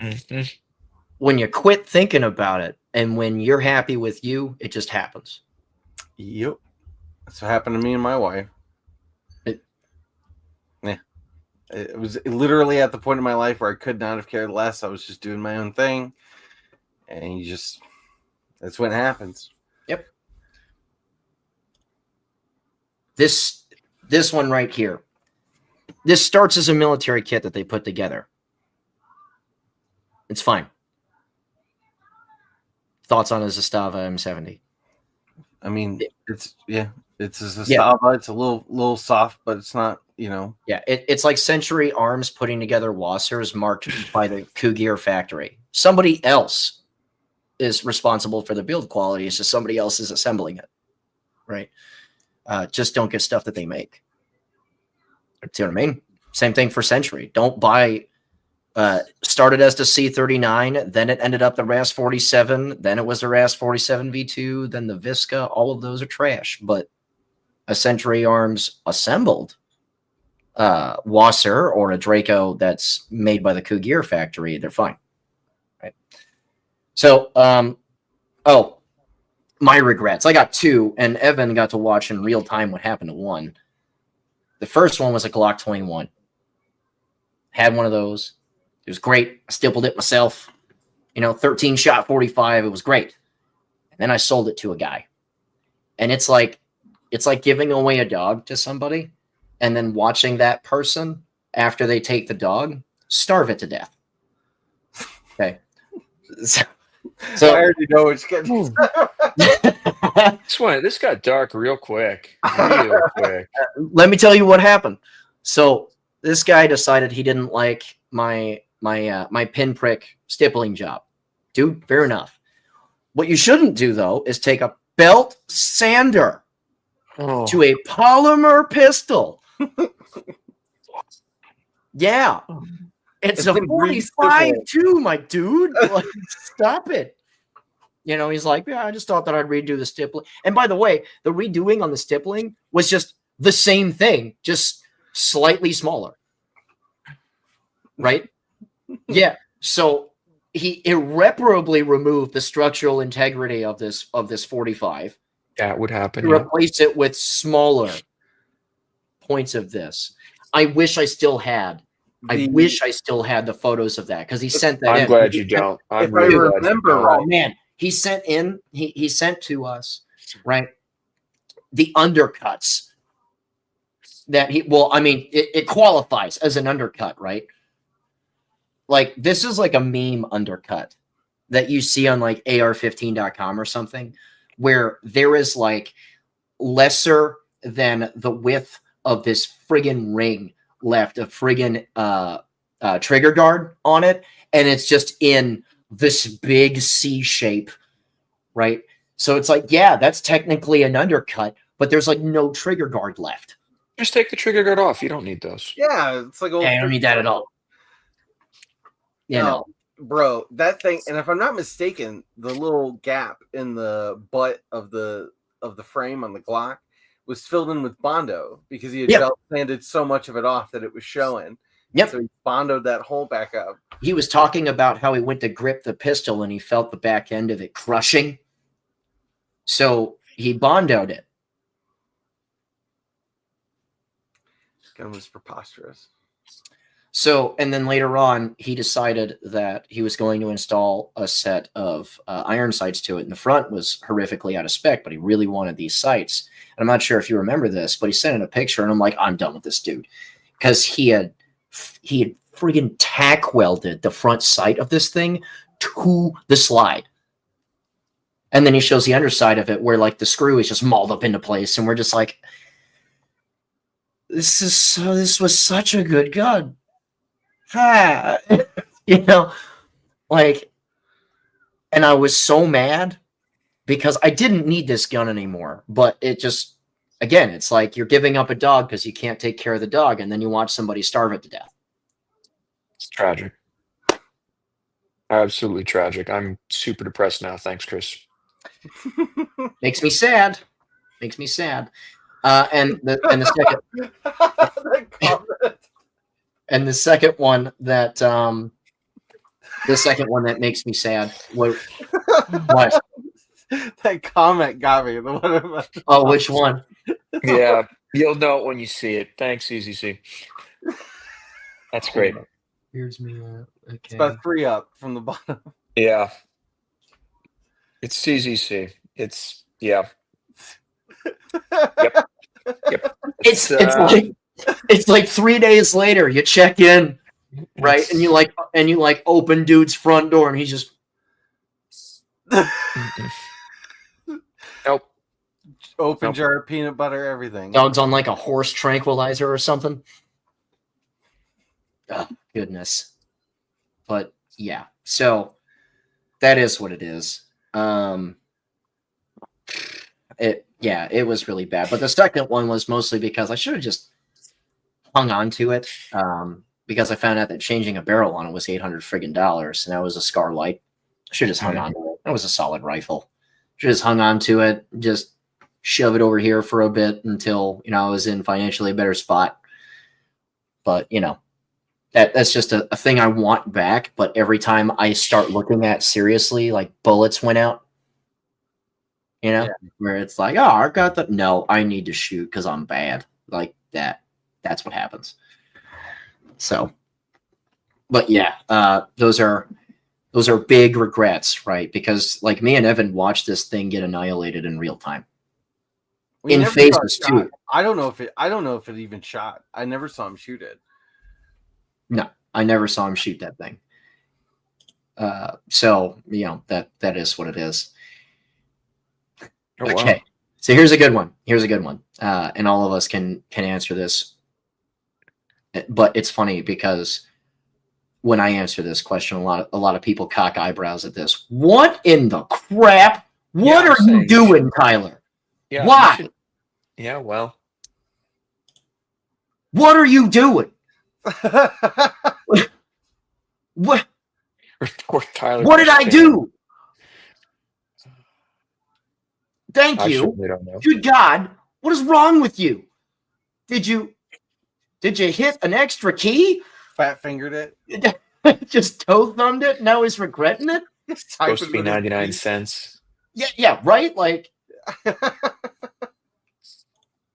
Mm-hmm.
When you quit thinking about it, and when you're happy with you, it just happens.
Yep, that's what happened to me and my wife. It was literally at the point in my life where I could not have cared less. I was just doing my own thing. And that's when it happens.
Yep. This one right here. This starts as a military kit that they put together. It's fine. Thoughts on a Zastava M70?
I mean, it's a Zastava. Yeah. It's a little soft, but it's not,
Yeah, it's like Century Arms putting together Wassers marked by the Cougar factory. Somebody else is responsible for the build quality. It's just somebody else is assembling it, right? Just don't get stuff that they make. See what I mean? Same thing for Century. Don't buy. Started as the C39, then it ended up the RAS 47, then it was the RAS 47 V2, then the Visca. All of those are trash. But a Century Arms assembled Wasser or a Draco that's made by the Cougar factory, they're fine. Right. So, my regrets. I got 2, and Evan got to watch in real time what happened to 1. The first one was a Glock 21. Had one of those. It was great. I stippled it myself. 13 shot 45. It was great. And then I sold it to a guy. And it's like giving away a dog to somebody and then watching that person after they take the dog, starve it to death. Okay.
I already know it's getting.
This got dark real quick. Real quick.
Let me tell you what happened. So this guy decided he didn't like my pinprick stippling job. Dude, fair enough. What you shouldn't do though is take a belt sander to a polymer pistol. Yeah. It's a 45 too, my dude. Like, stop it. You know, he's like, yeah, I just thought that I'd redo the stippling. And by the way, the redoing on the stippling was just the same thing, just slightly smaller. Right? Yeah. So he irreparably removed the structural integrity of this 45.
That would happen.
To replace it with smaller points of this. I wish I still had the photos of that because he sent that in.
I'm glad you don't.
If I remember right.
Oh man, he sent to us, right, the undercuts that it qualifies as an undercut, right? Like this is like a meme undercut that you see on like ar15.com or something, where there is like lesser than the width of this friggin' ring left a friggin' trigger guard on it, and it's just in this big C shape, right? So it's like, yeah, that's technically an undercut, but there's like no trigger guard left.
Just take the trigger guard off. You don't need those.
Yeah, it's like
I don't need that at all.
No, bro, that thing, and if I'm not mistaken, the little gap in the butt of the frame on the Glock was filled in with Bondo because he had belt sanded so much of it off that it was showing.
Yep.
So he Bondoed that hole back up.
He was talking about how he went to grip the pistol and he felt the back end of it crushing. So he Bondoed it.
Gun was preposterous.
So, and then later on, he decided that he was going to install a set of iron sights to it. And the front was horrifically out of spec, but he really wanted these sights. And I'm not sure if you remember this, but he sent in a picture, and I'm like, I'm done with this dude. Because he had friggin' tack welded the front sight of this thing to the slide. And then he shows the underside of it where like the screw is just mauled up into place. And we're just like, this was such a good gun. You know, like, and I was so mad because I didn't need this gun anymore. But it just, again, it's like you're giving up a dog because you can't take care of the dog, and then you watch somebody starve it to death.
It's tragic. Absolutely tragic. I'm super depressed now. Thanks, Chris.
Makes me sad. Makes me sad. And the second and the second one that makes me sad. What?
That comment got me.
Oh, which one?
Yeah, you'll know it when you see it. Thanks, EZC. That's great.
Here's me. Okay.
It's about 3 up from the bottom.
Yeah. It's CZC. It's Yep.
It's like 3 days later. You check in, right, and you open dude's front door, and he's just
nope.
Open jar of peanut butter, everything.
Dog's on like a horse tranquilizer or something. Oh, goodness. But yeah, so that is what it is. It was really bad. But the second one was mostly because I should have just hung on to it. Because I found out that changing a barrel on it was $800 friggin' dollars, and that was a Scar Light. I should have just hung on to it. That was a solid rifle. Should have just hung on to it, just shove it over here for a bit until I was in financially a better spot. But that's just a thing I want back. But every time I start looking at seriously, like bullets went out. Where it's like, oh, I got that. No, I need to shoot because I'm bad. Like that. That's what happens. So, but yeah, those are big regrets, right? Because like me and Evan watched this thing get annihilated in real time. In phases too.
I don't know if it even shot. I never saw him shoot it.
No, I never saw him shoot that thing. So that is what it is.
Oh,
Okay,
wow.
so here's a good one. And all of us can answer this, but it's funny because when I answer this question, a lot of people cock eyebrows at this. What in the crap? What
I'm
are you
saying
doing, Tyler?
Yeah,
Why?
you should. Yeah, well,
What are you doing? What?
report Tyler.
What
for
did I
spam.
do? Thank
I
you.
certainly don't know.
Good God, what is wrong with you? Did you hit an extra key?
Fat fingered it.
Just toe thumbed it? Now he's regretting it?
Supposed to be 99 cents.
Yeah, right? Like,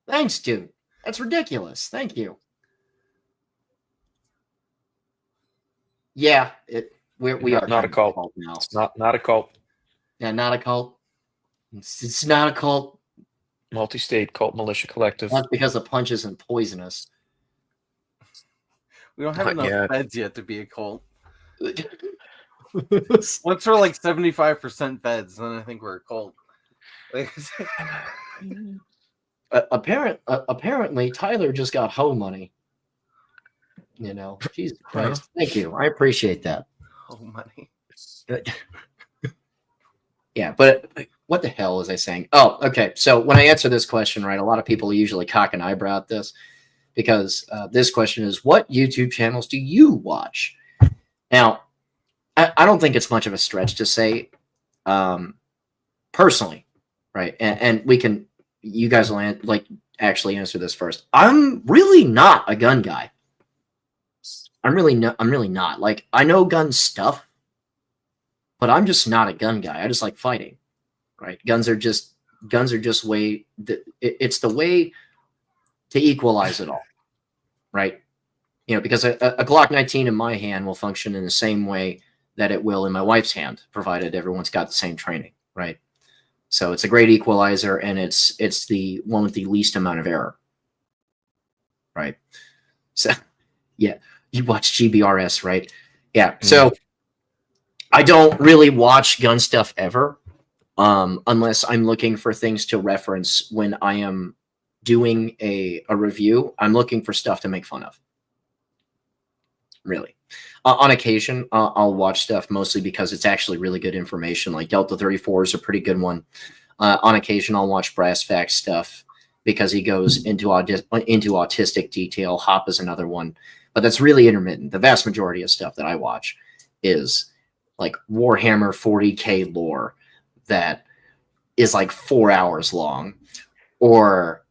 thanks, dude. That's ridiculous. Thank you. Yeah, we are
Not a cult.
now.
It's not a cult.
Yeah, not a cult. It's not a cult.
Multi-state cult militia collective.
Not because the punch isn't poisonous.
We don't have
Not
enough
yet.
feds yet to be a cult. Once we're like 75% feds, then I think we're a cult.
Apparently, Tyler just got hoe money. Jesus Christ. Thank you. I appreciate that.
Oh, money.
Yeah, but what the hell was I saying? Oh, okay. So when I answer this question, right, a lot of people usually cock an eyebrow at this because this question is, what YouTube channels do you watch? Now, I don't think it's much of a stretch to say personally, right? And you guys will actually answer this first. I'm really not a gun guy. I'm really not. Like, I know gun stuff, but I'm just not a gun guy. I just like fighting, right? Guns are just way. It's the way to equalize it all, right? Because a Glock 19 in my hand will function in the same way that it will in my wife's hand, provided everyone's got the same training, right? So it's a great equalizer, and it's the one with the least amount of error, right? So, yeah, you watch GBRS, right? Yeah. So I don't really watch gun stuff ever, unless I'm looking for things to reference when I am doing a review. I'm looking for stuff to make fun of. Really. On occasion, I'll watch stuff mostly because it's actually really good information. Like Delta 34 is a pretty good one. On occasion, I'll watch Brass Facts stuff because he goes into autistic detail. Hop is another one, but that's really intermittent. The vast majority of stuff that I watch is like Warhammer 40K lore that is like 4 hours long, or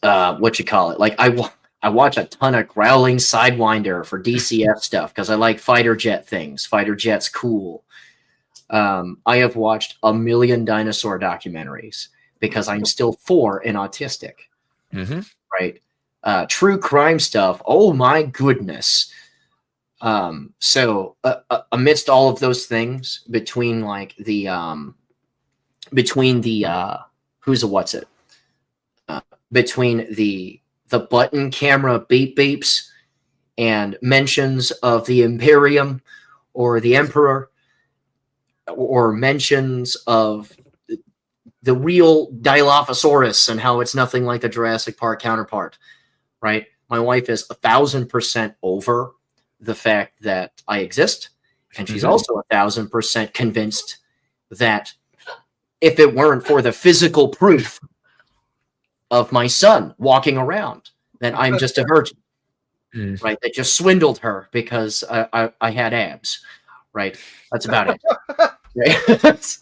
what you call it. Like I watch a ton of Growling Sidewinder for DCF stuff because I like fighter jet things. Fighter jet's cool. I have watched a million dinosaur documentaries because I'm still 4 and autistic. Right? True crime stuff. Oh my goodness. So amidst all of those things, between the button camera beep beeps and mentions of the Imperium or the Emperor, or mentions of the real Dilophosaurus and how it's nothing like the Jurassic Park counterpart, right? My wife is 1,000% over the fact that I exist, and she's also 1,000% convinced that if it weren't for the physical proof of my son walking around, then I'm just a virgin, right? That just swindled her because I had abs, right? That's about it. Right?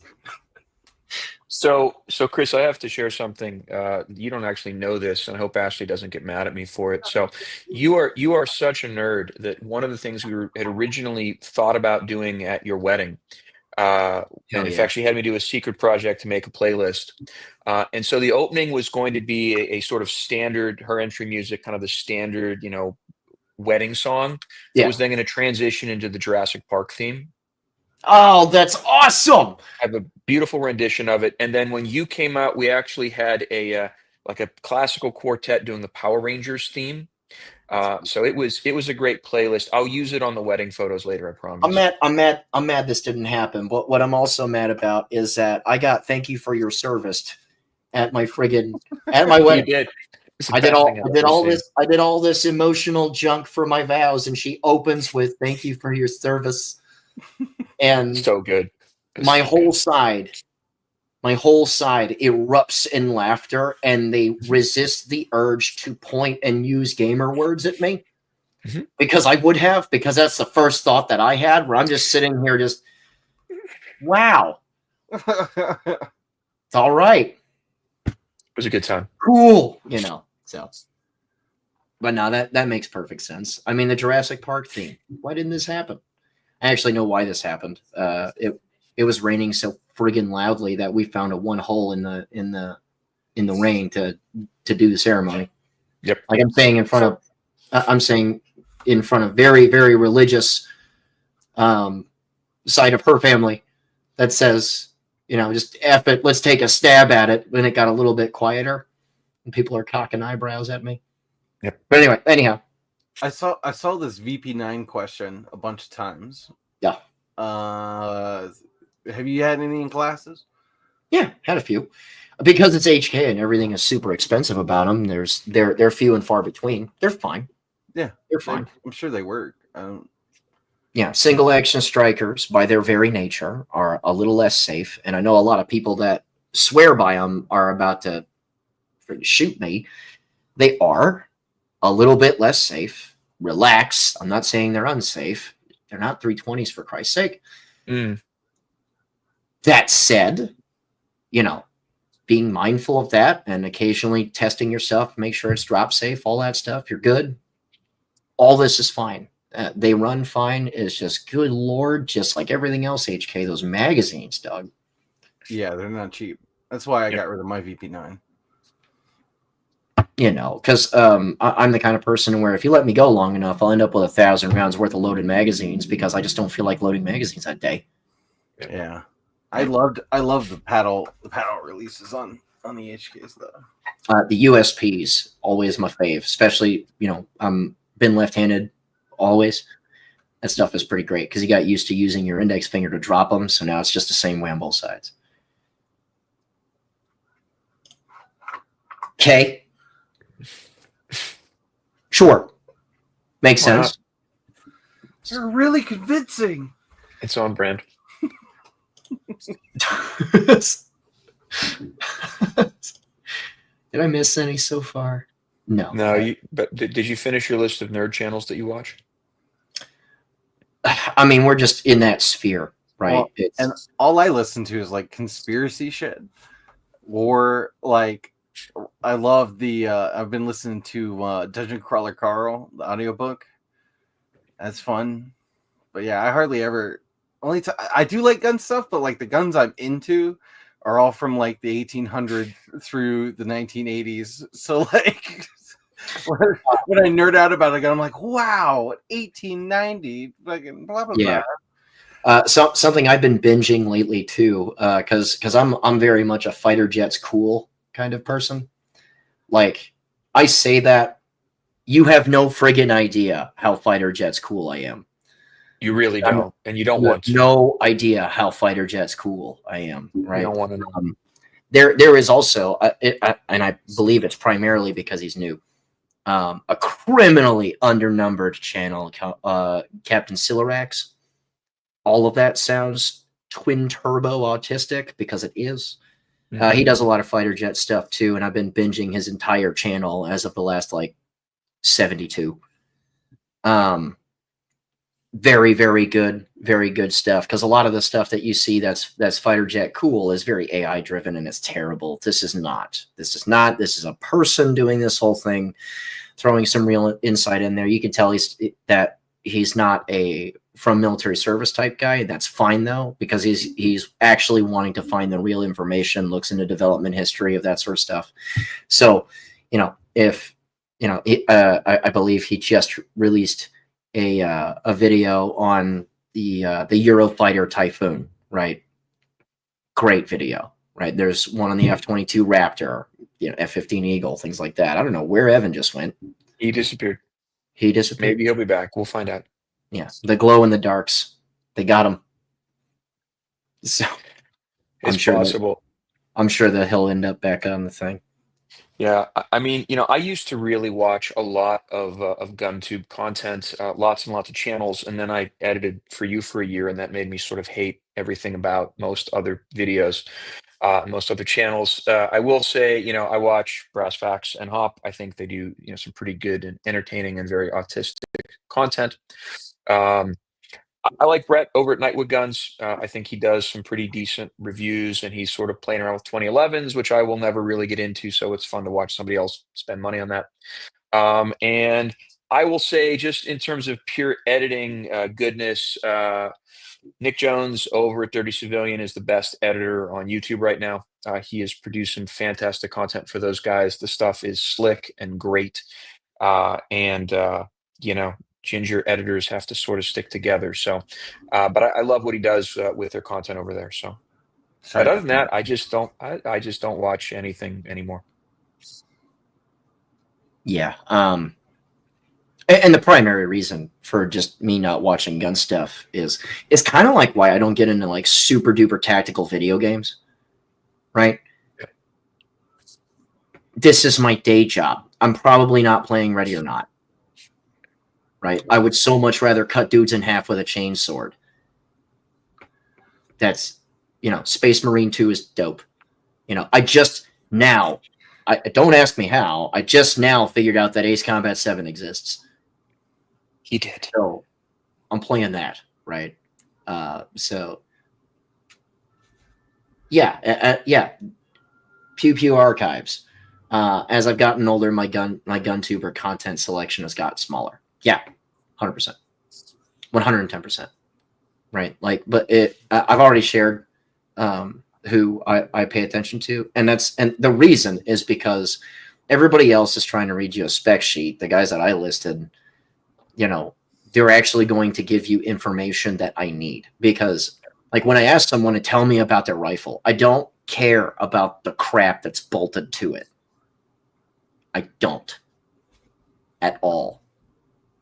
So Chris, I have to share something. You don't actually know this, and I hope Ashley doesn't get mad at me for it. So you are such a nerd that one of the things we had originally thought about doing at your wedding, and in fact, she had me do a secret project to make a playlist. And so the opening was going to be a sort of standard, her entry music, kind of the standard, wedding song. It was then going to transition into the Jurassic Park theme.
Oh, that's awesome!
I have a beautiful rendition of it. And then when you came out, we actually had a classical quartet doing the Power Rangers theme. So it was a great playlist. I'll use it on the wedding photos later, I promise.
I'm mad this didn't happen. But what I'm also mad about is that I got "thank you for your service" at my
You
wedding.
did. It's the
I did
best thing I've ever seen.
all this emotional junk for my vows, and she opens with "thank you for your service," and
So good. It was
my
so
whole
good.
side erupts in laughter, and they resist the urge to point and use gamer words at me.
Mhm.
Because that's the first thought that I had, where I'm just sitting here just, wow, it's all right.
It was a good time.
Cool. So. But no, that makes perfect sense. I mean, the Jurassic Park theme. Why didn't this happen? I actually know why this happened. It was raining so friggin' loudly that we found a one hole in the rain to do the ceremony.
Yep.
Like I'm saying in front of very, very religious side of her family that says, just F it, let's take a stab at it, when it got a little bit quieter and people are cocking eyebrows at me.
Yep.
But anyhow.
I saw this VP9 question a bunch of times.
Yeah.
Have you had any in classes?
Yeah, had a few. Because it's HK and everything is super expensive about them, they're few and far between. They're fine.
Yeah,
they're fine.
I'm sure they work.
Yeah, single action strikers, by their very nature, are a little less safe. And I know a lot of people that swear by them are about to shoot me. They are a little bit less safe. Relax. I'm not saying they're unsafe. They're not 320s, for Christ's sake. That said, being mindful of that and occasionally testing yourself, make sure it's drop safe, all that stuff, you're good. All this is fine. They run fine. It's just, good Lord, just like everything else, HK, those magazines, Doug.
Yeah, they're not cheap. That's why I got rid of my VP9.
Because I'm the kind of person where if you let me go long enough, I'll end up with 1,000 rounds worth of loaded magazines because I just don't feel like loading magazines that day.
Yeah. I loved the paddle releases on the HKs though.
The USPs, always my fave, especially, I'm been left-handed always. That stuff is pretty great because you got used to using your index finger to drop them, so now it's just the same way on both sides. Okay. Sure. Makes sense.
You're really convincing.
It's on brand.
Did I miss any so far? No.
No, but did you finish your list of nerd channels that you watch?
I mean, we're just in that sphere, right?
Well, and all I listen to is like conspiracy shit. Or like, I love the I've been listening to Dungeon Crawler Carl, the audiobook. That's fun. But yeah, I hardly ever I do like gun stuff, but like the guns I'm into are all from like the 1800s through the 1980s. So like when I nerd out about a gun, I'm like, wow, 1890, fucking blah blah
yeah.
blah.
Something I've been binging lately too, because I'm very much a fighter jets cool kind of person. Like, I say that, you have no friggin' idea how fighter jets cool I am.
You really don't, and you don't want to.
No idea how fighter jets cool I am. Right?
You don't want to know.
There is also, and I believe it's primarily because he's new, a criminally undernumbered channel, Captain Silarax. All of that sounds twin turbo autistic because it is. He does a lot of fighter jet stuff too, and I've been binging his entire channel as of the last 72. Very, very good stuff. Because a lot of the stuff that you see that's fighter jet cool is very AI driven, and it's terrible. This is not. This is a person doing this whole thing, throwing some real insight in there. You can tell he's not a from military service type guy. That's fine though, because he's actually wanting to find the real information, looks into development history of that sort of stuff. So, if I believe he just released a video on the Eurofighter Typhoon, right? Great video, right? There's one on the F-22 Raptor, F-15 Eagle, things like that. I don't know where Evan just went.
He disappeared.
He disappeared.
Maybe he'll be back. We'll find out.
Yeah, the glow in the darks. They got him. So
It's possible.
I'm sure that he'll end up back on the thing.
Yeah, I mean, I used to really watch a lot of GunTube content, lots and lots of channels, and then I edited for you for a year, and that made me sort of hate everything about most other videos, most other channels. I will say, I watch Brass Facts and Hop. I think they do, some pretty good and entertaining and very autistic content. Um, I like Brett over at Nightwood Guns. I think he does some pretty decent reviews, and he's sort of playing around with 2011s, which I will never really get into. So it's fun to watch somebody else spend money on that. And I will say, just in terms of pure editing goodness, Nick Jones over at Dirty Civilian is the best editor on YouTube right now. He has produced some fantastic content for those guys. The stuff is slick and great. And Ginger editors have to sort of stick together. So, but I love what he does with their content over there. So, but other than that, I just don't watch anything anymore.
Yeah. And the primary reason for just me not watching gun stuff is kind of like why I don't get into like super duper tactical video games. Right.
Yeah.
This is my day job. I'm probably not playing Ready or Not. Right. I would so much rather cut dudes in half with a chainsword. That's, Space Marine 2 is dope. I don't ask me how. I just now figured out that Ace Combat 7 exists.
He did.
So I'm playing that, right? So yeah. Pew Pew Archives. As I've gotten older, my GunTuber content selection has got smaller. Yeah, 100%, 110%. Right? Like, but I've already shared who I pay attention to, and the reason is because everybody else is trying to read you a spec sheet. The guys that I listed, they're actually going to give you information that I need, because like when I ask someone to tell me about their rifle, I don't care about the crap that's bolted to it. I don't at all.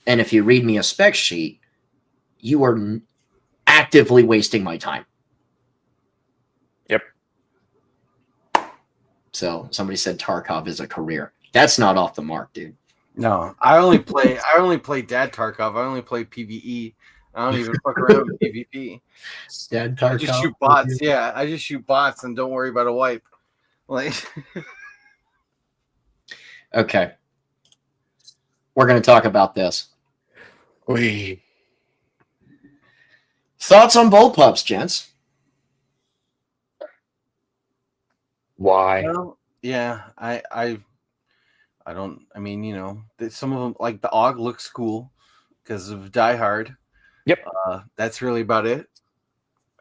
And if you read me a spec sheet, you are actively wasting my time.
Yep.
So somebody said Tarkov is a career. That's not off the mark, dude.
No, I only play Dad Tarkov. I only play PvE. I don't even fuck around with PvP.
Dad Tarkov.
I just shoot bots. Yeah, I just shoot bots and don't worry about a wipe. Like,
okay, we're gonna talk about this. Thoughts on Bullpups, gents?
Why?
Well, yeah, I don't. I mean, some of them, like the AUG, looks cool because of Die Hard.
Yep.
That's really about it.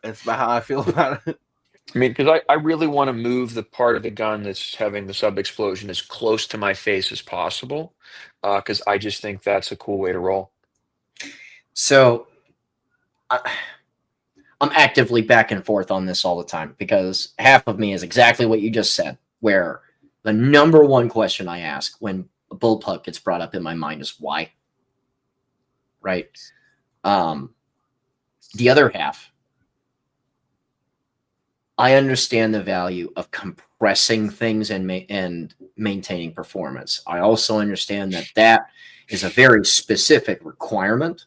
That's about how I feel about it.
I mean, because I really want to move the part of the gun that's having the sub explosion as close to my face as possible, because I just think that's a cool way to roll.
So I'm actively back and forth on this all the time, because half of me is exactly what you just said, where the number one question I ask when a bullpup gets brought up in my mind is why. Right. The other half, I understand the value of compressing things and maintaining performance. I also understand that is a very specific requirement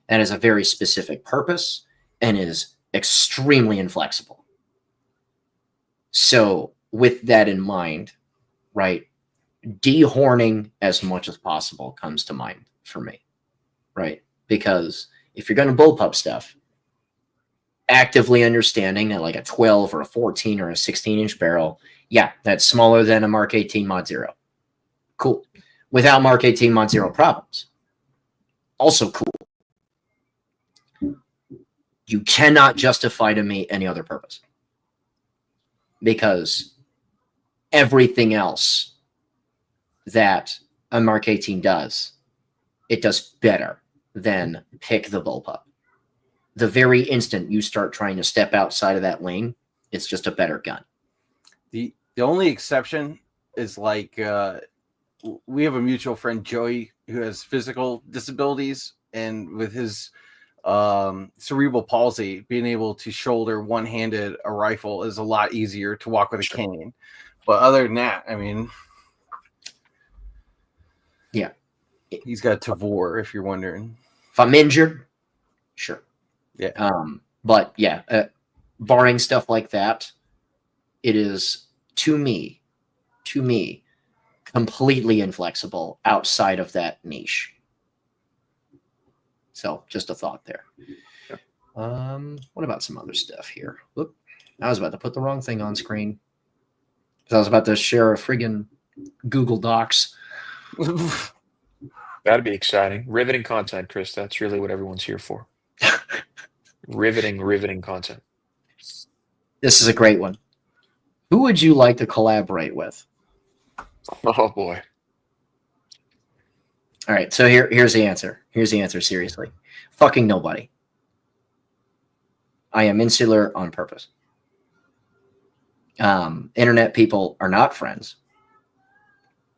and is a very specific purpose and is extremely inflexible. So with that in mind, right, dehorning as much as possible comes to mind for me, right? Because if you're going to bullpup stuff, actively understanding that like a 12 or a 14 or a 16-inch barrel, yeah, that's smaller than a Mark 18 Mod 0. Cool. Without Mark 18 Mod 0 problems. Also cool. You cannot justify to me any other purpose, because everything else that a Mark 18 does, it does better than pick the bullpup. The very instant you start trying to step outside of that lane, it's just a better gun.
The only exception is like we have a mutual friend, Joey, who has physical disabilities, and with his cerebral palsy, being able to shoulder one-handed a rifle is a lot easier to walk with a cane. But other than that, I mean,
yeah,
he's got Tavor, if you're wondering.
If I'm injured, sure.
Yeah.
But yeah, barring stuff like that, it is to me, completely inflexible outside of that niche. So just a thought there. What about some other stuff here? Whoop, I was about to put the wrong thing on screen. I was about to share a friggin' Google Docs.
That'd be exciting. Riveting content, Chris. That's really what everyone's here for. riveting content.
This is a great one. Who would you like to collaborate with?
Oh boy.
All right, so here's the answer. Here's the answer, seriously. Fucking nobody. I am insular on purpose. Internet people are not friends.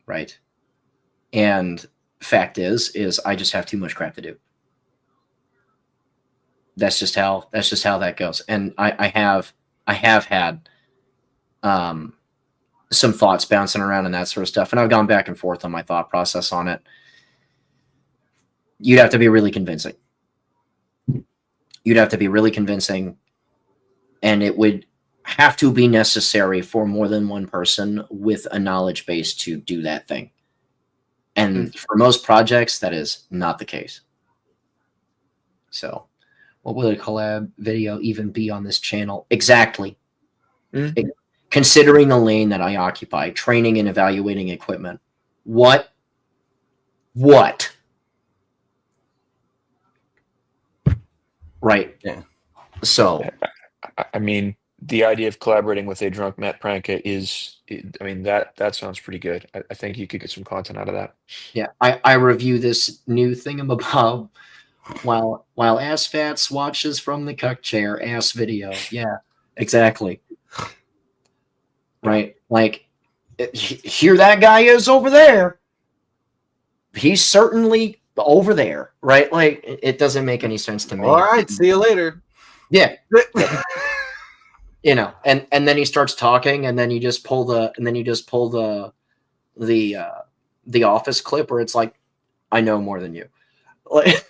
Right? And fact is I just have too much crap to do. That's just how that goes. And I have had some thoughts bouncing around and that sort of stuff. And I've gone back and forth on my thought process on it. You'd have to be really convincing. You'd have to be really convincing. And it would have to be necessary for more than one person with a knowledge base to do that thing. And for most projects, that is not the case. So what will a collab video even be on this channel? Exactly. Considering the lane that I occupy, training and evaluating equipment. What? Right.
Yeah.
So,
I mean, the idea of collaborating with a drunk Matt Pranka I mean, that sounds pretty good. I think you could get some content out of that.
yeah, I review this new thingamabob while Assfats watches from the cuck chair ass video. Yeah, exactly. Right. Like, here that guy is over there. He's certainly over there. Right. Like, it doesn't make any sense to me.
All right. See you later.
Yeah. You know, and then he starts talking, and then you just pull the Office clip where it's like, I know more than you. Like,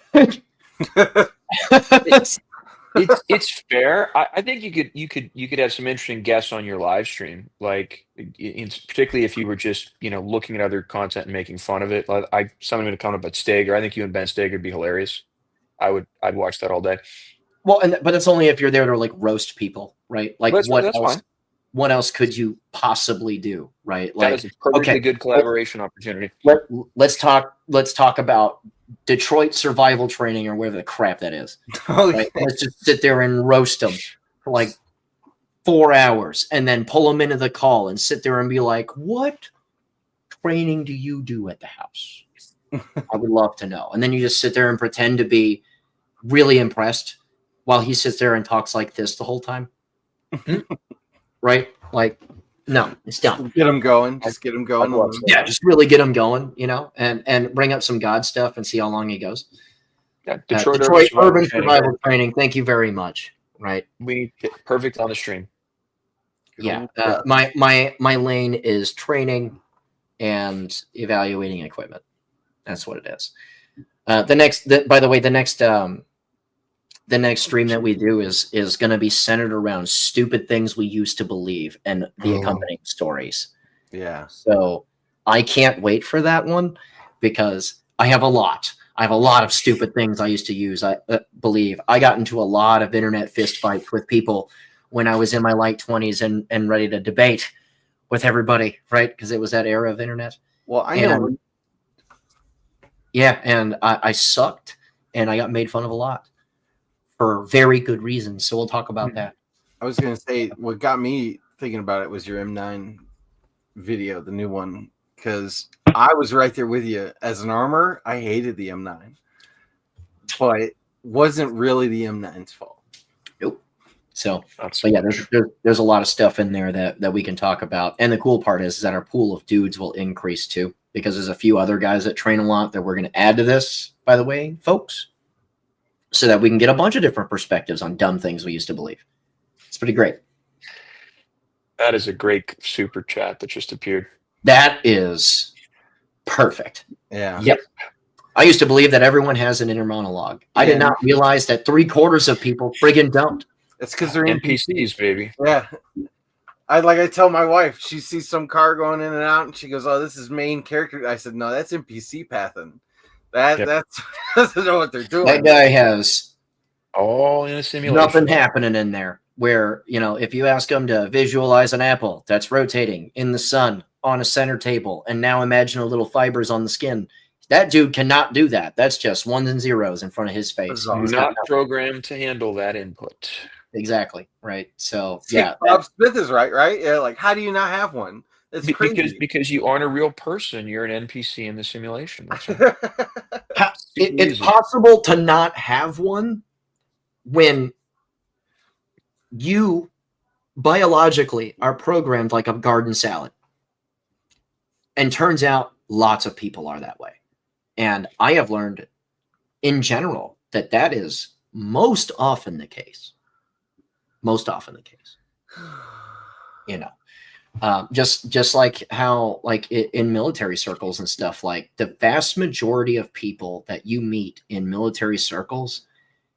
it's fair. I think you could have some interesting guests on your live stream, like particularly if you were just looking at other content and making fun of it. Like someone going to comment about Steger. I think you and Ben Steger would be hilarious. I'd watch that all day.
Well, but it's only if you're there to like roast people, right? Like
that's
what else?
Fine.
What else could you possibly do, right? Like,
that is a perfectly good collaboration opportunity.
Let's talk about Detroit survival training or whatever the crap that is. Right? Let's just sit there and roast them for like 4 hours, and then pull them into the call and sit there and be like, "What training do you do at the house?" I would love to know. And then you just sit there and pretend to be really impressed while he sits there and talks like this the whole time. Right? Like, no, it's done.
Get him going. Just get him going.
Yeah, just really get him going, and bring up some God stuff and see how long he goes.
Yeah,
Detroit Urban Survival Training. Thank you very much. Right?
We need perfect on the stream.
Yeah. My lane is training and evaluating equipment. That's what it is. The next stream that we do is going to be centered around stupid things we used to believe and the accompanying stories.
Yeah.
So I can't wait for that one because I have a lot. I have a lot of stupid things I used to believe. I got into a lot of internet fist fights with people when I was in my late 20s and ready to debate with everybody, right? Because it was that era of internet.
Well, I know.
Yeah, and I sucked, and I got made fun of a lot for very good reasons. So we'll talk about that.
I was going to say, what got me thinking about it was your M9 video, the new one, because I was right there with you. As an armor, I hated the M9, but it wasn't really the M9's fault.
Nope. So, but yeah, there's a lot of stuff in there that we can talk about. And the cool part is that our pool of dudes will increase too. because there's a few other guys that train a lot that we're going to add to this, by the way, folks, so that we can get a bunch of different perspectives on dumb things we used to believe. It's pretty great.
That is a great super chat that just appeared.
That is perfect.
Yeah.
Yep. I used to believe that everyone has an inner monologue. I did not realize that 3/4 of people friggin' don't.
It's because they're
NPCs, baby.
Yeah. I tell my wife, she sees some car going in and out, and she goes, "Oh, this is main character." I said, "No, that's NPC pathing. That's doesn't know what they're doing."
That guy has
all in a simulation.
Nothing happening in there. Where, you know, if you ask him to visualize an apple that's rotating in the sun on a center table, and now imagine a little fibers on the skin, that dude cannot do that. That's just ones and zeros in front of his face.
He's not programmed to handle that input.
Exactly. Right. So
yeah, Bob Smith is right. Yeah. Like, how do you not have one? It's crazy.
Because you aren't a real person. You're an NPC in the simulation. That's right.
It's possible to not have one when you biologically are programmed like a garden salad. And turns out lots of people are that way. And I have learned in general that that is most often the case. Most often the case. You know, just like how, like in military circles and stuff, like the vast majority of people that you meet in military circles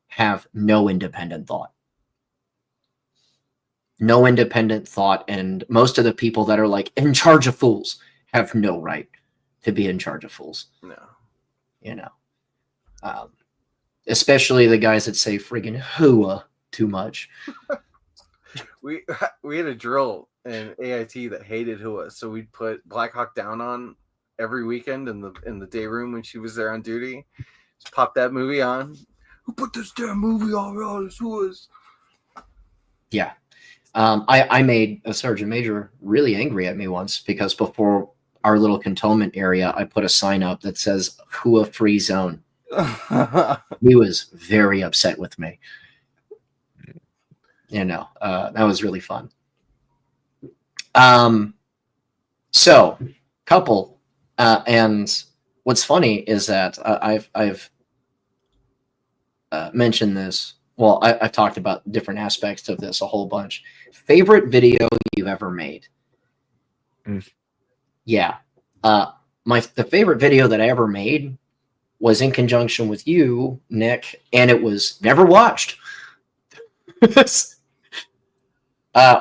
have no independent thought. No independent thought. And most of the people that are like in charge of fools have no right to be in charge of fools.
No.
You know, especially the guys that say friggin' hooah too much.
We had a drill in AIT that hated hooah, so we'd put Black Hawk Down on every weekend in the day room when she was there on duty. Just pop that movie on. Who put this damn movie on? All this hooahs.
Yeah. I made a sergeant major really angry at me once because before our little cantonment area, I put a sign up that says hooah free zone. He was very upset with me. You know, that was really fun. So couple, and what's funny is that I've mentioned this. Well, I've talked about different aspects of this a whole bunch. Favorite video you've ever made? Yeah. The favorite video that I ever made was in conjunction with you, Nick, and it was never watched.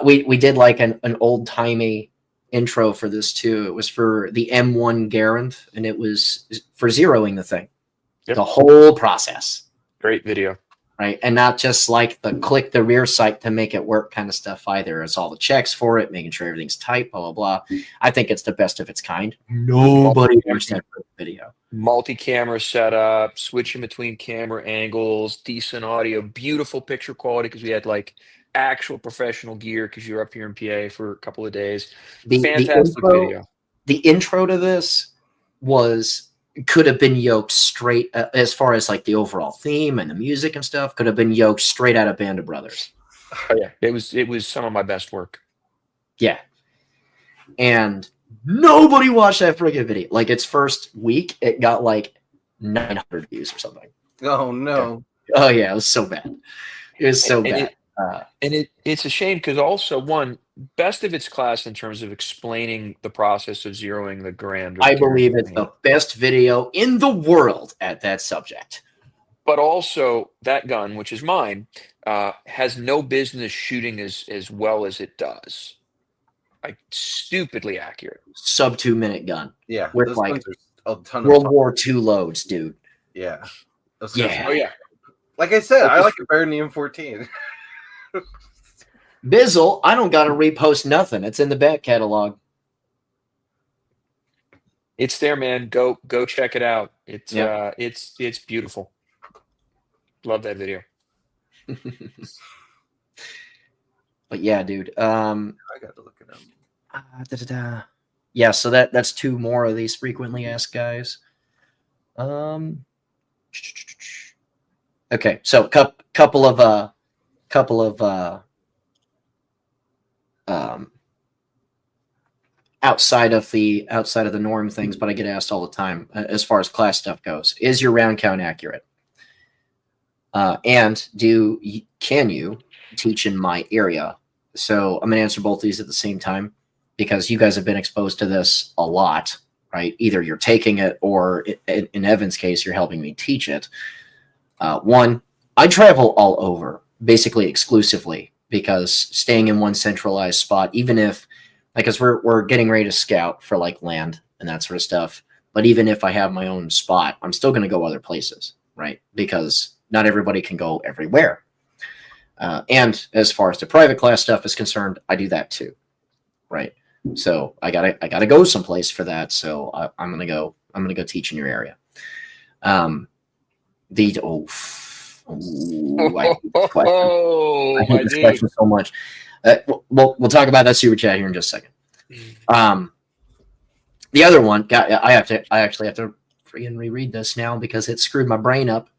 We did like an old-timey intro for this too. It was for the M1 Garand, and it was for zeroing the thing. Yep. The whole process.
Great video.
Right. And not just like the click the rear sight to make it work kind of stuff either. It's all the checks for it, making sure everything's tight, blah, blah, blah. I think it's the best of its kind. Nobody watched that video.
Multi-camera setup, switching between camera angles, decent audio, beautiful picture quality because we had like actual professional gear because you were up here in PA for a couple of days. Fantastic video.
The intro to this could have been yoked straight as far as like the overall theme and the music and stuff could have been yoked straight out of Band of Brothers.
Oh yeah, it was some of my best work.
Yeah, and nobody watched that friggin' video. Like its first week, it got like 900 views or something.
Oh no!
Oh yeah, it was so bad. It was so bad.
It's a shame because also one best of its class in terms of explaining the process of zeroing the Garand.
I believe it's the best video in the world at that subject.
But also that gun, which is mine, has no business shooting as well as it does. Like stupidly accurate.
Sub 2 minute gun.
Yeah,
with like
a ton
World
of
War II loads, dude.
Yeah.
Yeah.
Oh yeah.
Like I said, I like it better than the M14.
Bizzle, I don't got to repost nothing. It's in the back catalog.
It's there, man. Go check it out. It's beautiful. Love that video.
But yeah, dude.
I got to look it up.
Yeah, so that's two more of these frequently asked guys. Okay, so couple of outside of the norm things, but I get asked all the time as far as class stuff goes. Is your round count accurate? And can you teach in my area? So I'm going to answer both these at the same time because you guys have been exposed to this a lot, right? Either you're taking it or in Evan's case, you're helping me teach it. One, I travel all over, basically exclusively, because staying in one centralized spot, even if, because we're getting ready to scout for like land and that sort of stuff. But even if I have my own spot, I'm still going to go other places, right? Because not everybody can go everywhere. And as far as the private class stuff is concerned, I do that too, right? So I gotta go someplace for that. So I'm gonna go teach in your area. I hate this question so much. We'll talk about that super chat here in just a second. The other one, I actually have to freaking reread this now because it screwed my brain up.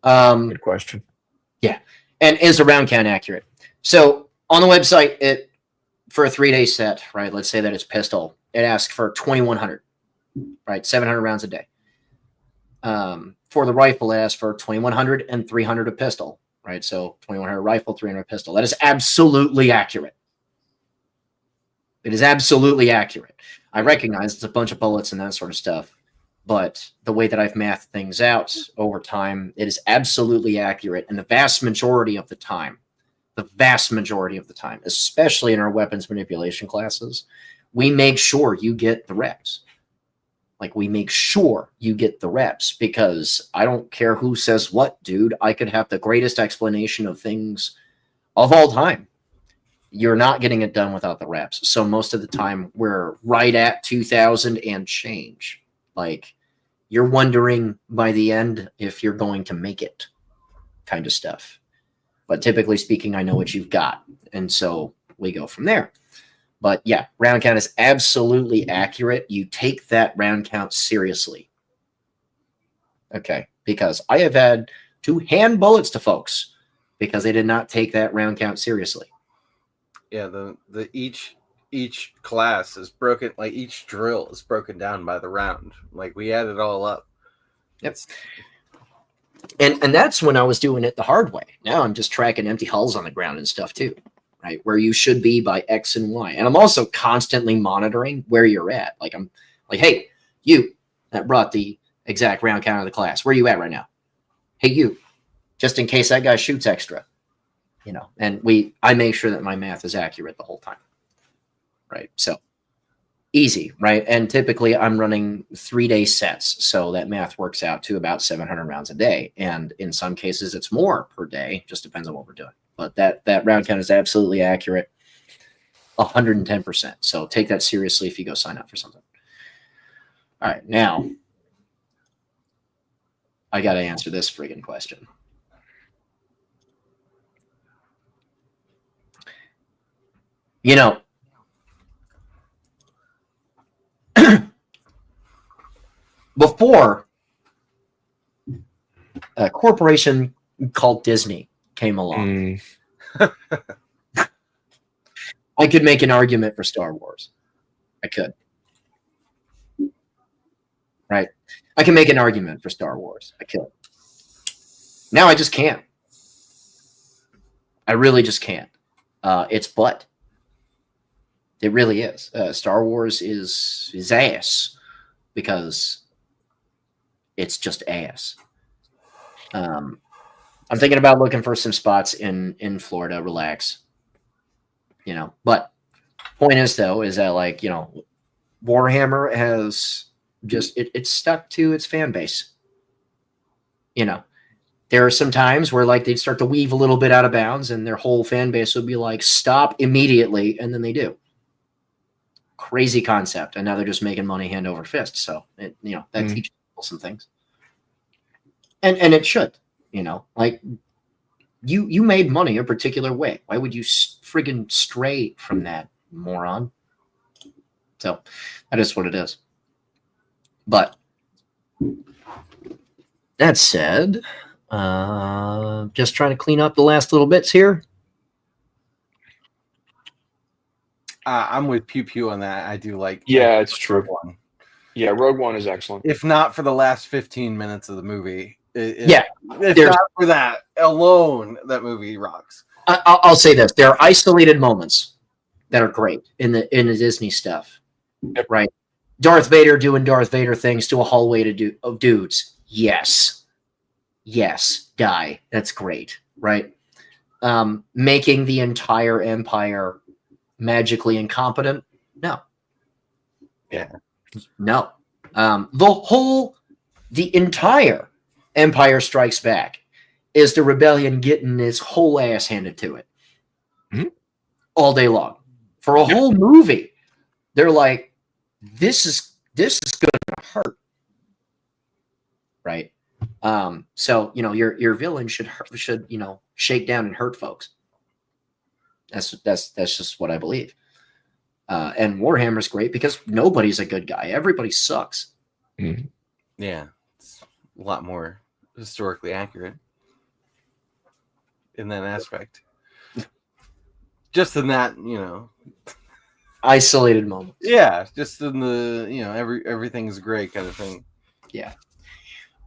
Good question.
Yeah. And is the round count accurate? So on the website, for a 3-day set, right? Let's say that it's pistol. It asks for 2,100, right? 700 rounds a day. For the rifle, it asks for 2,100 and 300 a pistol, right? So 2,100 rifle, 300 pistol. That is absolutely accurate. It is absolutely accurate. I recognize it's a bunch of bullets and that sort of stuff. But the way that I've mathed things out over time, it is absolutely accurate. And the vast majority of the time, especially in our weapons manipulation classes, we make sure you get the reps. Like, we make sure you get the reps because I don't care who says what, dude. I could have the greatest explanation of things of all time. You're not getting it done without the reps. So most of the time, we're right at 2,000 and change. Like, you're wondering by the end if you're going to make it, kind of stuff. But typically speaking, I know what you've got. And so we go from there. But yeah, round count is absolutely accurate. You take that round count seriously. Okay. Because I have had to hand bullets to folks because they did not take that round count seriously.
Yeah, the each class is broken, like each drill is broken down by the round. Like, we add it all up.
Yep. And that's when I was doing it the hard way. Now I'm just tracking empty hulls on the ground and stuff too, right? Where you should be by X and Y. And I'm also constantly monitoring where you're at. Like, I'm like, hey, you that brought the exact round count of the class, where you at right now? Hey, you, just in case that guy shoots extra, you know, and I make sure that my math is accurate the whole time. Right. So easy. Right. And typically I'm running 3-day sets. So that math works out to about 700 rounds a day. And in some cases it's more per day. Just depends on what we're doing. But that round count is absolutely accurate. 110%. So take that seriously if you go sign up for something. All right. Now I got to answer this friggin' question. You know, before a corporation called Disney came along, I could make an argument for Star Wars. I could. Right? I can make an argument for Star Wars. I could. Now I just can't. I really just can't. It's butt. It really is. Star Wars is ass because it's just ass. I'm thinking about looking for some spots in Florida. Relax. You know, but point is though, is that, like, you know, Warhammer has just, it's stuck to its fan base. You know, there are some times where, like, they'd start to weave a little bit out of bounds and their whole fan base would be like, stop immediately. And then they do. Crazy concept. And now they're just making money hand over fist. So, that teaches people some things. And it should, you know, like, you made money a particular way. Why would you friggin' stray from that, moron? So that is what it is. But that said, just trying to clean up the last little bits here.
I'm with Pew Pew on that. I do like.
Yeah, it's true.
Rogue One.
Yeah, Rogue One is excellent.
If not for the last 15 minutes of the movie,
Yeah,
if not for that alone, that movie rocks.
I'll say this: there are isolated moments that are great in the Disney stuff,
Yep.
right? Darth Vader doing Darth Vader things to a hallway of dudes. Yes, die. That's great, right? Making the entire empire magically incompetent. No.
Yeah.
No. The entire Empire Strikes Back is the rebellion getting its whole ass handed to it all day long. For a whole movie, they're like, this is going to hurt, right? So your villain should shake down and hurt folks. That's just what I believe. And Warhammer's great because nobody's a good guy. Everybody sucks.
Mm-hmm.
Yeah, it's a lot more historically accurate in that aspect. Just in that,
isolated moments.
Yeah, just in the everything's great kind of thing.
Yeah,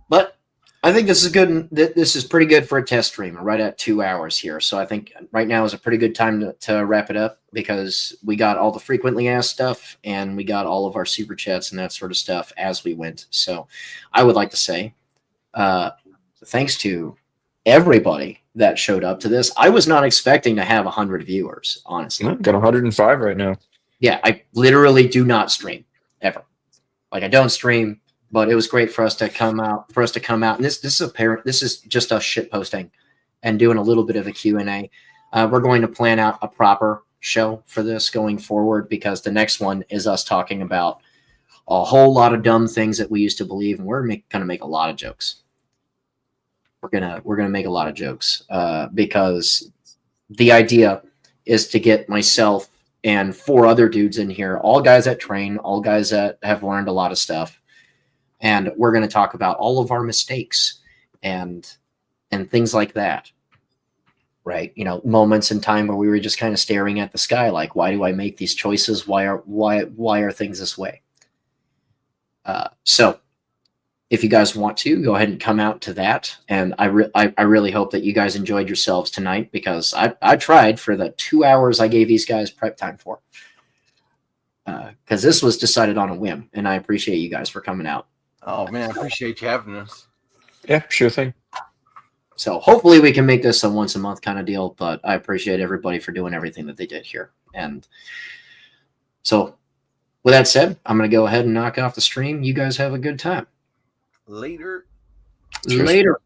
but I think this is good. This is pretty good for a test stream. We're right at 2 hours here, so I think right now is a pretty good time to wrap it up because we got all the frequently asked stuff and we got all of our super chats and that sort of stuff as we went. So I would like to say thanks to everybody that showed up to this. I was not expecting to have 100 viewers, honestly.
Got 105 right now.
Yeah, I literally do not stream ever. Like I don't stream. But it was great for us to come out. And this is just us shit posting and doing a little bit of a Q&A. We're going to plan out a proper show for this going forward because the next one is us talking about a whole lot of dumb things that we used to believe, and we're going to make a lot of jokes. We're gonna make a lot of jokes because the idea is to get myself and 4 other dudes in here, all guys that train, all guys that have learned a lot of stuff. And we're going to talk about all of our mistakes and things like that, right? Moments in time where we were just kind of staring at the sky, like, why do I make these choices? Why are things this way? So, if you guys want to, go ahead and come out to that. And I really hope that you guys enjoyed yourselves tonight because I tried for the 2 hours I gave these guys prep time for, because this was decided on a whim, and I appreciate you guys for coming out.
Oh man, I appreciate you having us.
Yeah, sure thing.
So hopefully we can make this a once a month kind of deal, but I appreciate everybody for doing everything that they did here. And so with that said, I'm going to go ahead and knock off the stream. You guys have a good time.
Later.
Cheers.
Later.